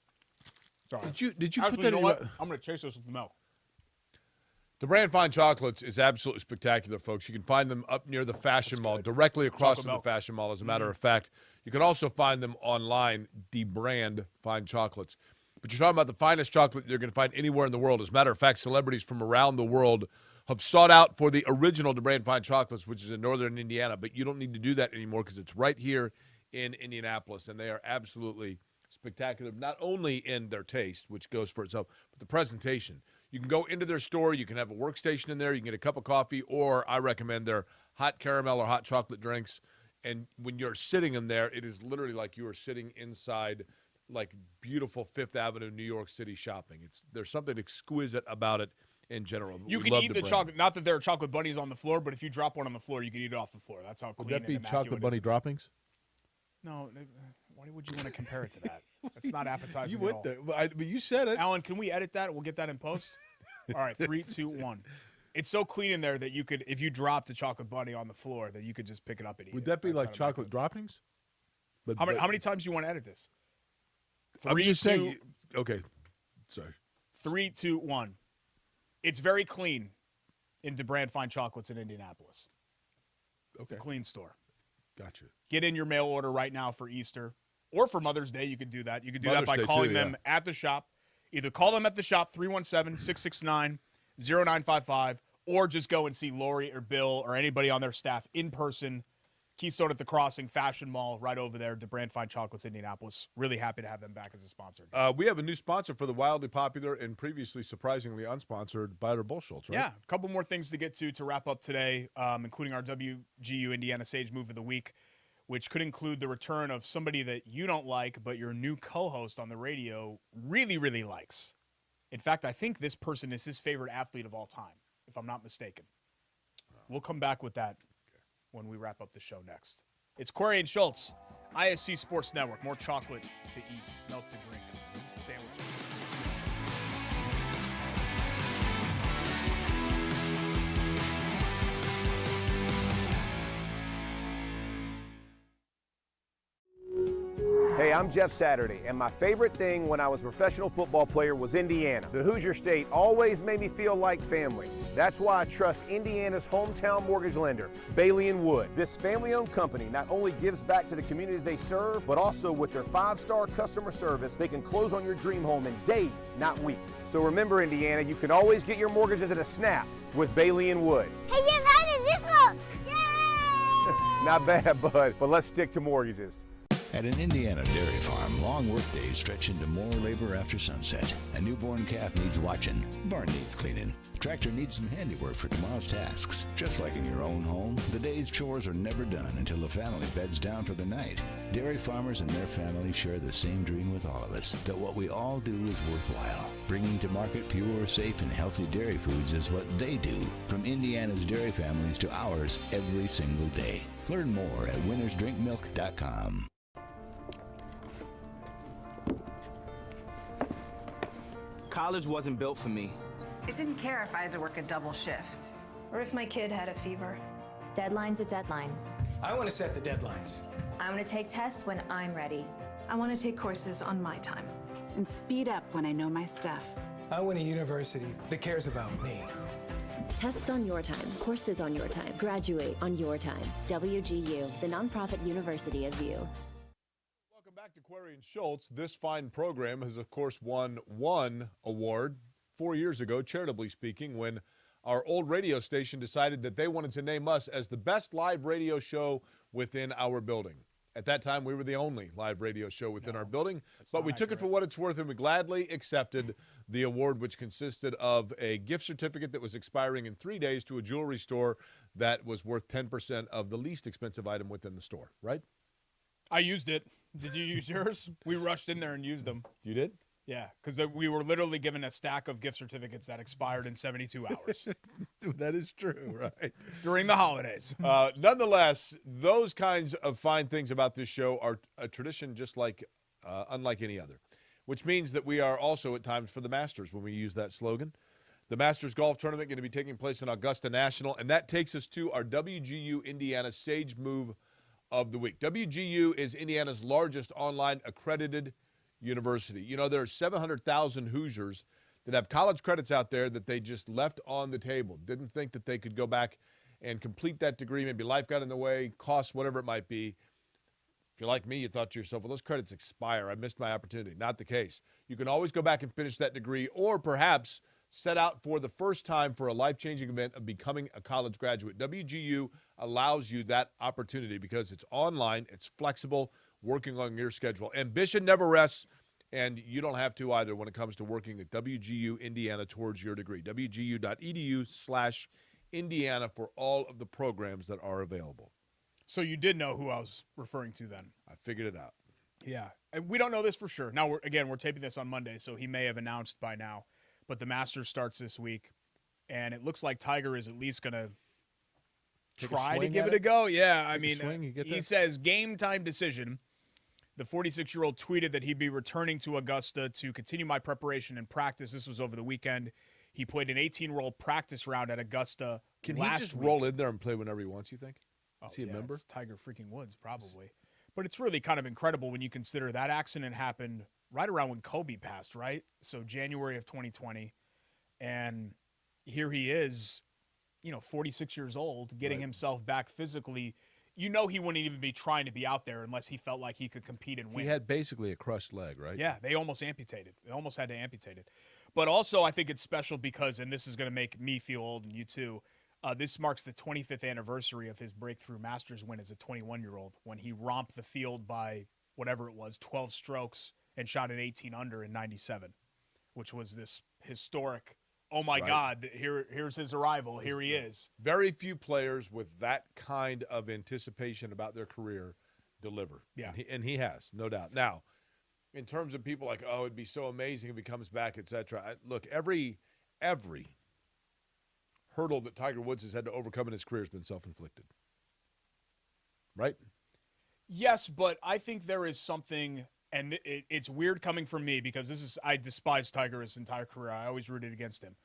Sorry. Did you Actually, put that you know in what? I'm going to chase this with the milk. DeBrand Fine Chocolates is absolutely spectacular, folks. You can find them up near the Fashion Mall, directly across from the Fashion Mall, as a matter of fact. You can also find them online, DeBrand Fine Chocolates. But you're talking about the finest chocolate you're going to find anywhere in the world. As a matter of fact, celebrities from around the world have sought out for the original DeBrand Fine Chocolates, which is in northern Indiana. But you don't need to do that anymore because it's right here in Indianapolis, and they are absolutely spectacular, not only in their taste, which goes for itself, but the presentation. You can go into their store. You can have a workstation in there. You can get a cup of coffee, or I recommend their hot caramel or hot chocolate drinks. And when you're sitting in there, it is literally like you are sitting inside like beautiful Fifth Avenue, New York City shopping. There's something exquisite about it in general. You can eat the chocolate. Not that there are chocolate bunnies on the floor, but if you drop one on the floor, you can eat it off the floor. That's how clean. Would that be and immaculate chocolate bunny droppings? No. Why would you want to compare it to that? That's not appetizing. You went there, but you said it. Alan, can we edit that? We'll get that in post. All right, 3, 2, 1. It's so clean in there that you could, if you dropped a chocolate bunny on the floor, that you could just pick it up and eat it. Would that be like chocolate droppings? How many times do you want to edit this? I'm just saying. Okay, sorry. 3, 2, 1. It's very clean in DeBrand Fine Chocolates in Indianapolis. Okay. It's a clean store. Gotcha. Get in your mail order right now for Easter or for Mother's Day. You could do that. You could do Mother's that by Day calling too, them at the shop. Either call them at the shop, 317-669-0955, or just go and see Lori or Bill or anybody on their staff in person Keystone at the Crossing, Fashion Mall, right over there, DeBrand Fine Chocolates, Indianapolis. Really happy to have them back as a sponsor. We have a new sponsor for the wildly popular and previously surprisingly unsponsored Butler Bull Schultz, right? Yeah, a couple more things to get to wrap up today, including our WGU Indiana Sage Move of the Week, which could include the return of somebody that you don't like, but your new co-host on the radio really, really likes. In fact, I think this person is his favorite athlete of all time, if I'm not mistaken. We'll come back with that when we wrap up the show next. It's Query and Schultz, ISC Sports Network. More chocolate to eat, milk to drink, sandwiches. Hey, I'm Jeff Saturday, and my favorite thing when I was a professional football player was Indiana. The Hoosier State always made me feel like family. That's why I trust Indiana's hometown mortgage lender, Bailey & Wood. This family-owned company not only gives back to the communities they serve, but also with their 5-star customer service, they can close on your dream home in days, not weeks. So remember, Indiana, you can always get your mortgages at a snap with Bailey & Wood. Hey, Jeff, how does this look? Yay! Not bad, bud, but let's stick to mortgages. At an Indiana dairy farm, long workdays stretch into more labor after sunset. A newborn calf needs watching, barn needs cleaning, tractor needs some handiwork for tomorrow's tasks. Just like in your own home, the day's chores are never done until the family beds down for the night. Dairy farmers and their families share the same dream with all of us, that what we all do is worthwhile. Bringing to market pure, safe, and healthy dairy foods is what they do, from Indiana's dairy families to ours every single day. Learn more at winnersdrinkmilk.com. College wasn't built for me. I didn't care if I had to work a double shift. Or if my kid had a fever. Deadline's a deadline. I want to set the deadlines. I want to take tests when I'm ready. I want to take courses on my time. And speed up when I know my stuff. I want a university that cares about me. Tests on your time, courses on your time, graduate on your time. WGU, the nonprofit university of you. Welcome back to Query and Schultz. This fine program has, of course, won one award 4 years ago, charitably speaking, when our old radio station decided that they wanted to name us as the best live radio show within our building. At that time, we were the only live radio show within our building, but we took it for what it's worth, and we gladly accepted the award, which consisted of a gift certificate that was expiring in 3 days to a jewelry store that was worth 10% of the least expensive item within the store, right? I used it. Did you use yours? We rushed in there and used them. You did? Yeah, because we were literally given a stack of gift certificates that expired in 72 hours. Dude, that is true, right? During the holidays. Nonetheless, those kinds of fine things about this show are a tradition just like unlike any other, which means that we are also at times for the Masters when we use that slogan. The Masters Golf Tournament going to be taking place in Augusta National, and that takes us to our WGU Indiana Sage Move of the Week. WGU is Indiana's largest online accredited university. You know, there are 700,000 Hoosiers that have college credits out there that they just left on the table. Didn't think that they could go back and complete that degree. Maybe life got in the way, costs, whatever it might be. If you're like me, you thought to yourself, well, those credits expire. I missed my opportunity. Not the case. You can always go back and finish that degree, or perhaps set out for the first time for a life-changing event of becoming a college graduate. WGU allows you that opportunity because it's online, it's flexible, working on your schedule. Ambition never rests, and you don't have to either when it comes to working at WGU Indiana towards your degree. WGU.edu/Indiana for all of the programs that are available. So you did know who I was referring to then. I figured it out. Yeah. And we don't know this for sure. Now, we're taping this on Monday, so he may have announced by now. But the Masters starts this week, and it looks like Tiger is at least going to try to give it a go. Yeah, I mean, he says game time decision. The 46-year-old tweeted that he'd be returning to Augusta to continue my preparation and practice. This was over the weekend. He played an 18-roll practice round at Augusta. Can he just roll in there and play whenever he wants, you think? Is he a member? It's Tiger freaking Woods, probably. But it's really kind of incredible when you consider that accident happened right around when Kobe passed, right? So January of 2020. And here he is, 46 years old, getting himself back physically. You know he wouldn't even be trying to be out there unless he felt like he could compete and win. He had basically a crushed leg, right? Yeah, they almost amputated. They almost had to amputate it. But also I think it's special because, and this is going to make me feel old and you too, This marks the 25th anniversary of his breakthrough Masters win as a 21-year-old when he romped the field by whatever it was, 12 strokes, and shot an 18 under in 97, which was this historic, oh my God, here's his arrival, here he is. Very few players with that kind of anticipation about their career deliver. Yeah. And he has, no doubt. Now, in terms of people like, oh, it'd be so amazing if he comes back, et cetera. Look, every hurdle that Tiger Woods has had to overcome in his career has been self-inflicted. Right? Yes, but I think there is something, and it's weird coming from me because I despise Tiger his entire career. I always rooted against him.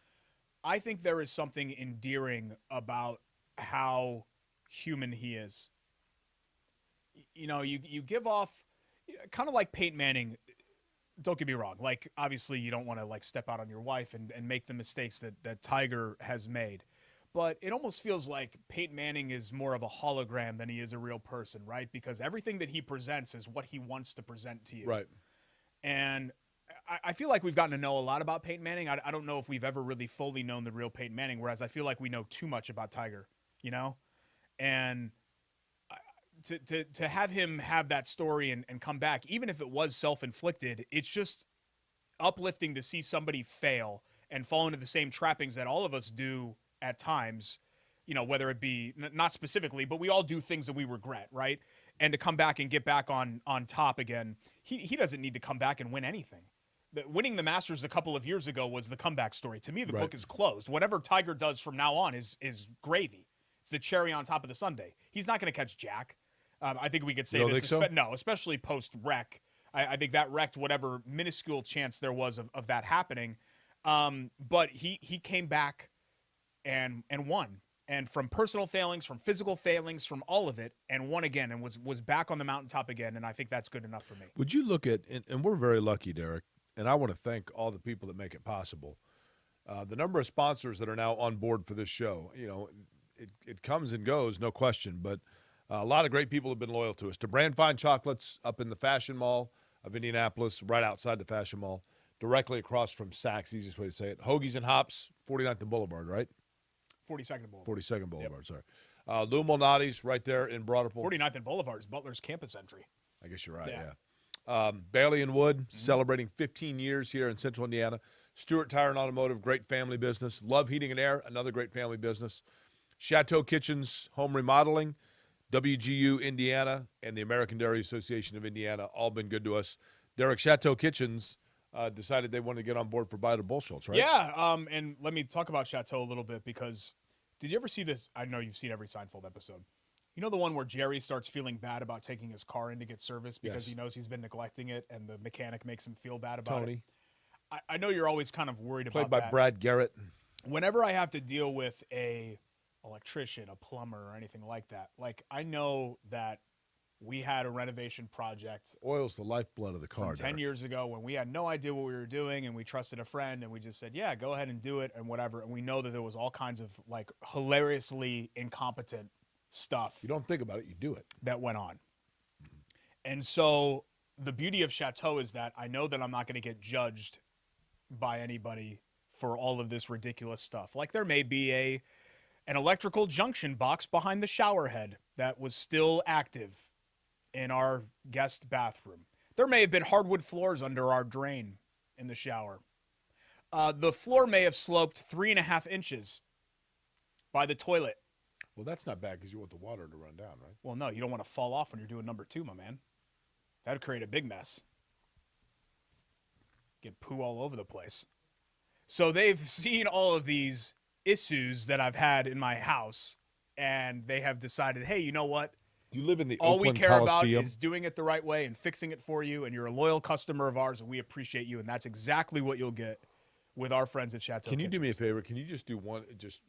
I think there is something endearing about how human he is. You know, you give off, kind of like Peyton Manning. Don't get me wrong. Like, obviously, you don't want to like step out on your wife and make the mistakes that Tiger has made. But it almost feels like Peyton Manning is more of a hologram than he is a real person, right? Because everything that he presents is what he wants to present to you. Right. And I feel like we've gotten to know a lot about Peyton Manning. I don't know if we've ever really fully known the real Peyton Manning, whereas I feel like we know too much about Tiger, you know? And to have him have that story and come back, even if it was self-inflicted, it's just uplifting to see somebody fail and fall into the same trappings that all of us do at times, you know, whether it be not specifically, but we all do things that we regret, right? And to come back and get back on top again, he doesn't need to come back and win anything. Winning the Masters a couple of years ago was the comeback story. To me, the book is closed. Whatever Tiger does from now on is gravy. It's the cherry on top of the sundae. He's not going to catch Jack. I think we could say this. So? No, especially post-wreck. I think that wrecked whatever minuscule chance there was of that happening. But he came back and won. And from personal failings, from physical failings, from all of it, and won again and was back on the mountaintop again, and I think that's good enough for me. Would you look at, and we're very lucky, Derek, and I want to thank all the people that make it possible. The number of sponsors that are now on board for this show, you know, it comes and goes, no question, but a lot of great people have been loyal to us. To Brand Fine Chocolates up in the Fashion Mall of Indianapolis, right outside the Fashion Mall, directly across from Saks, easiest way to say it. Hoagies and Hops, 49th and Boulevard, right? 42nd Boulevard. 42nd Boulevard, sorry. Lou Malnati's right there in Broad Ripple. 49th and Boulevard is Butler's campus entry. I guess you're right, yeah. Bailey and Wood, celebrating 15 years here in Central Indiana. Stewart Tire and Automotive, great family business. Love Heating and Air, another great family business. Chateau Kitchens, Home Remodeling. WGU Indiana and the American Dairy Association of Indiana all been good to us. Derek, Chateau Kitchens decided they wanted to get on board for Buy the Bull Schultz, right? Yeah, and let me talk about Chateau a little bit because did you ever see this? I know you've seen every Seinfeld episode. You know the one where Jerry starts feeling bad about taking his car in to get serviced because he knows he's been neglecting it and the mechanic makes him feel bad about it? I know you're always kind of worried about that. Played by Brad Garrett. Whenever I have to deal with a electrician, a plumber, or anything like that, like I know that we had a renovation project. Oil's the lifeblood of the car. From 10 years ago when we had no idea what we were doing and we trusted a friend and we just said, yeah, go ahead and do it and whatever. And we know that there was all kinds of like hilariously incompetent stuff. You don't think about it, you do it. That went on. And so the beauty of Chateau is that I know that I'm not going to get judged by anybody for all of this ridiculous stuff. Like there may be an electrical junction box behind the shower head that was still active in our guest bathroom. There may have been hardwood floors under our drain in the shower. The floor may have sloped 3.5 inches by the toilet. Well, that's not bad because you want the water to run down, right? Well, no, you don't want to fall off when you're doing number 2, my man. That would create a big mess. Get poo all over the place. So they've seen all of these issues that I've had in my house, and they have decided, hey, you know what? You live in the all Oakland we care Coliseum. about is doing it the right way and fixing it for you, and you're a loyal customer of ours, and we appreciate you, and that's exactly what you'll get with our friends at Chateau Can you Kitchens. do me a favor? Can you just do one, just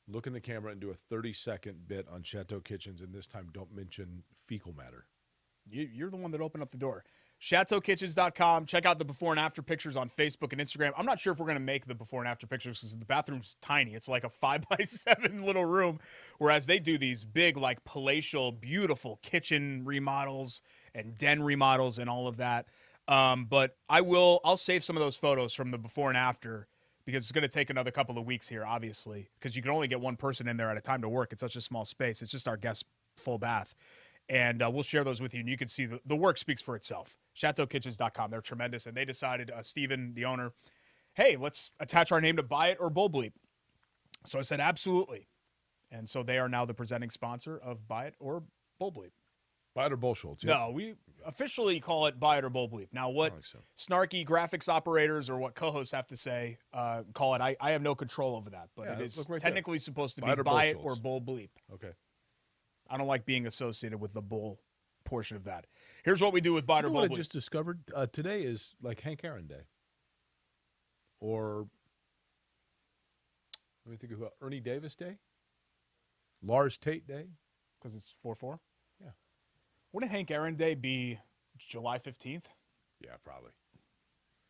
look in the camera and do a 30-second bit on Chateau Kitchens, and this time don't mention fecal matter. You're the one that opened up the door. ChateauKitchens.com. Check out the before and after pictures on Facebook and Instagram. I'm not sure if we're going to make the before and after pictures because the bathroom's tiny. It's like a 5x7 little room, whereas they do these big, like palatial, beautiful kitchen remodels and den remodels and all of that. But I'll save some of those photos from the before and after because it's going to take another couple of weeks here, obviously, because you can only get one person in there at a time to work. It's such a small space. It's just our guest full bath. And we'll share those with you, and you can see the work speaks for itself. ChateauKitchens.com. They're tremendous, and they decided, Steven, the owner, hey, let's attach our name to Buy It or Bull Bleep. So I said, absolutely. And so they are now the presenting sponsor of Buy It or Bull Bleep. Buy It or Bull Schultz? No, we officially call it Buy It or Bull Bleep. Now, what snarky graphics operators or what co-hosts have to say, call it. I have no control over that, but it is technically supposed to be Buy It or Bull Bleep. Okay. I don't like being associated with the bull portion of that. Here's what we do with Buy It or Bull Bleep. I just discovered today is like Hank Aaron Day. Or, let me think of Ernie Davis Day? Lars Tate Day? Because it's 4/4? Yeah. Wouldn't Hank Aaron Day be July 15th? Yeah, probably.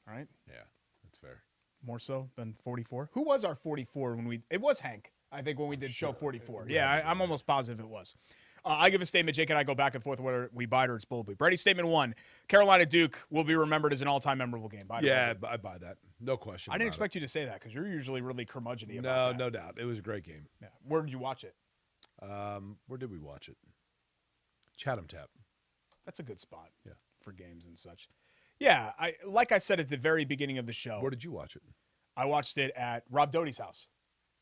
All right? Yeah, that's fair. More so than 44? Who was our 44 when it was Hank, I think, when we did show 44. Yeah, I'm almost positive it was. I give a statement. Jake and I go back and forth whether we buy it or it's Bull Bleep. Ready? Statement 1. Carolina Duke will be remembered as an all-time memorable game. I buy that. No question. I didn't expect you to say that because you're usually really curmudgeon-y about that. No doubt. It was a great game. Yeah. Where did you watch it? Where did we watch it? Chatham Tap. That's a good spot for games and such. Yeah, like I said at the very beginning of the show. Where did you watch it? I watched it at Rob Doty's house.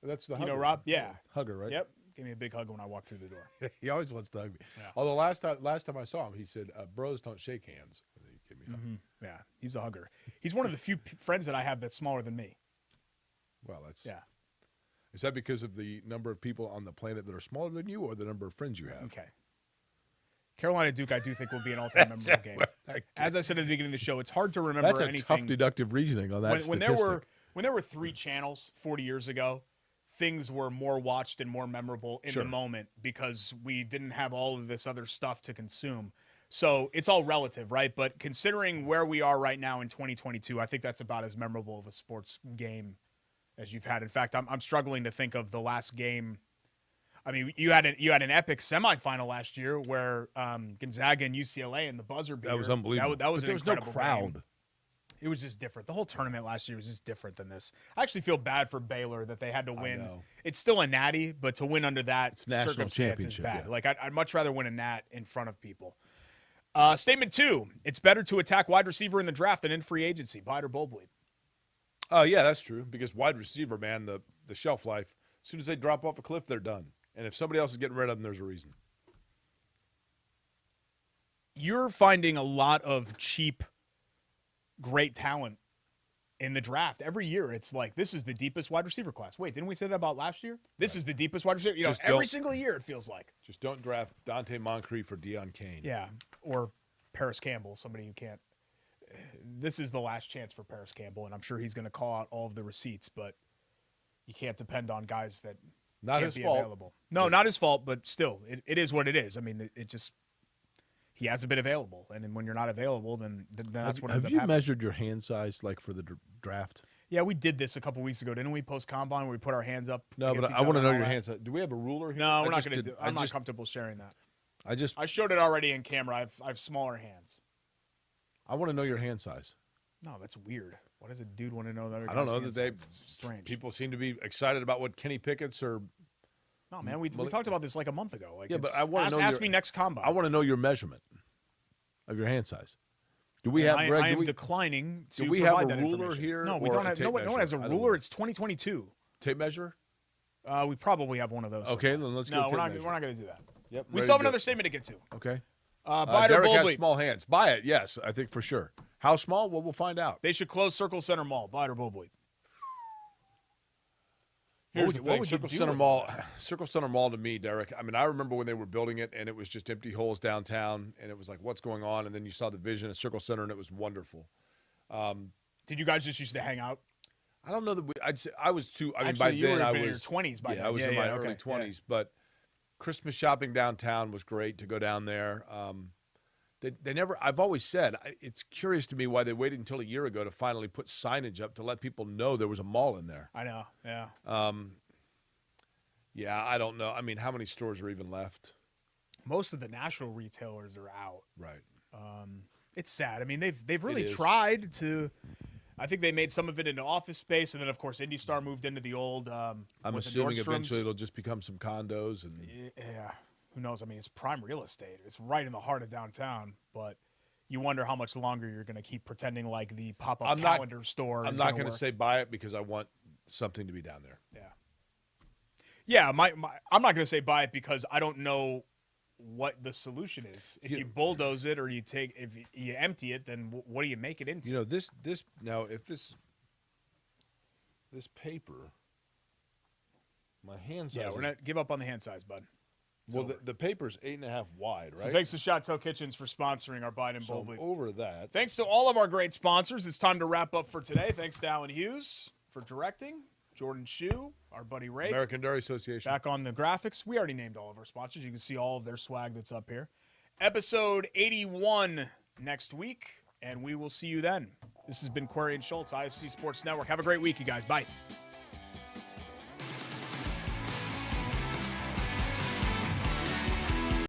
That's the You hugger. know Rob? Yeah. Hugger, right? Yep. Give me a big hug when I walk through the door. He always wants to hug me. Yeah. Although last time I saw him, he said, bros don't shake hands. Give me a hug. Yeah, he's a hugger. He's one of the few friends that I have that's smaller than me. Well, that's... Yeah. Is that because of the number of people on the planet that are smaller than you or the number of friends you have? Okay. Carolina Duke, I do think, will be an all-time memorable game. As I said at the beginning of the show, it's hard to remember anything. That's a tough deductive reasoning on that statistic. When there were 3 channels 40 years ago, things were more watched and more memorable in the moment because we didn't have all of this other stuff to consume. So it's all relative, right? But considering where we are right now in 2022, I think that's about as memorable of a sports game as you've had. In fact, I'm struggling to think of the last game. I mean, you had an epic semifinal last year where Gonzaga and UCLA and the buzzer beater. That was unbelievable. That was there was no crowd. Game. It was just different. The whole tournament last year was just different than this. I actually feel bad for Baylor that they had to win. It's still a natty, but to win under that circumstance is bad. Yeah. Like I'd much rather win a nat in front of people. Statement 2: It's better to attack wide receiver in the draft than in free agency. Buy it or Bull Bleep? Yeah, that's true. Because wide receiver, man, the shelf life, as soon as they drop off a cliff, they're done. And if somebody else is getting rid of them, there's a reason. You're finding a lot of cheap, great talent in the draft. Every year, it's like, this is the deepest wide receiver class. Wait, didn't we say that about last year? This is the deepest wide receiver. You know, every single year it feels like. Just don't draft Dante Moncrief for Deion Kane. Yeah, or Paris Campbell, somebody who can't. This is the last chance for Paris Campbell, and I'm sure he's going to call out all of the receipts, but you can't depend on guys that can't be available. No, not his fault, but still, it is what it is. I mean, it just, he hasn't been available, and then when you're not available, then that's what ends up happening. Have you measured your hand size, like, for the draft? Yeah, we did this a couple weeks ago, didn't we? Post-combine, where we put our hands up. No, but I want to know your hand size. Do we have a ruler here? No, we're not going to do it. I'm not comfortable sharing that. I showed it already in camera. I have smaller hands. I want to know your hand size. No, that's weird. Why does a dude want to know that? I don't know that it's strange. People seem to be excited about what Kenny Pickett's or. No, man, we talked about this like a month ago. Like, yeah, but I want to know. Ask me next combine. I want to know your measurement of your hand size. Do we have? Greg, I am declining to. Do we have a ruler here? No, we don't have. No one has a ruler. It's 2022. Tape measure. We probably have one of those. Okay, then let's go. No, we're not going to do that. Yep. We still have another statement to get to. Okay. Buy it or Bull Derek has Bleep? small hands. Buy it. Yes, I think for sure. How small? Well, we'll find out. They should close Circle Center Mall. Buy it or Bull Bleep? Here's the thing. Circle Center Mall to me, Derek. I mean, I remember when they were building it, and it was just empty holes downtown, and it was like, what's going on? And then you saw the vision of Circle Center, and it was wonderful. Did you guys just used to hang out? I don't know that I'd say I was too. I mean, Actually, by then I was in your 20s. By then. I was in my early 20s. But Christmas shopping downtown was great to go down there. They never. I've always said it's curious to me why they waited until a year ago to finally put signage up to let people know there was a mall in there. I know. Yeah. Yeah, I don't know. I mean, how many stores are even left? Most of the national retailers are out. Right. It's sad. I mean, they've really tried to. I think they made some of it into office space, and then, of course, Indy Star moved into the old I'm with the assuming Nordstroms. eventually it'll just become some condos. And Yeah, who knows? I mean, it's prime real estate. It's right in the heart of downtown, but you wonder how much longer you're going to keep pretending like the pop-up calendar store I'm is not going to say buy it because I want something to be down there. Yeah, I'm not going to say buy it because I don't know what the solution is. If you bulldoze it or if you empty it, then what do you make it into? You know, this now if this paper, my hand size. Yeah, we're not give up on the hand size, bud. Well, the paper's 8.5 wide, right? So thanks to Chateau Kitchens for sponsoring our Biden So Boldly. over that. Thanks to all of our great sponsors. It's time to wrap up for today. Thanks to Alan Hughes for directing. Jordan Shue, our buddy Ray. American Dairy Association. Back on the graphics. We already named all of our sponsors. You can see all of their swag that's up here. Episode 81 next week, and we will see you then. This has been Query and Schultz, ISC Sports Network. Have a great week, you guys. Bye.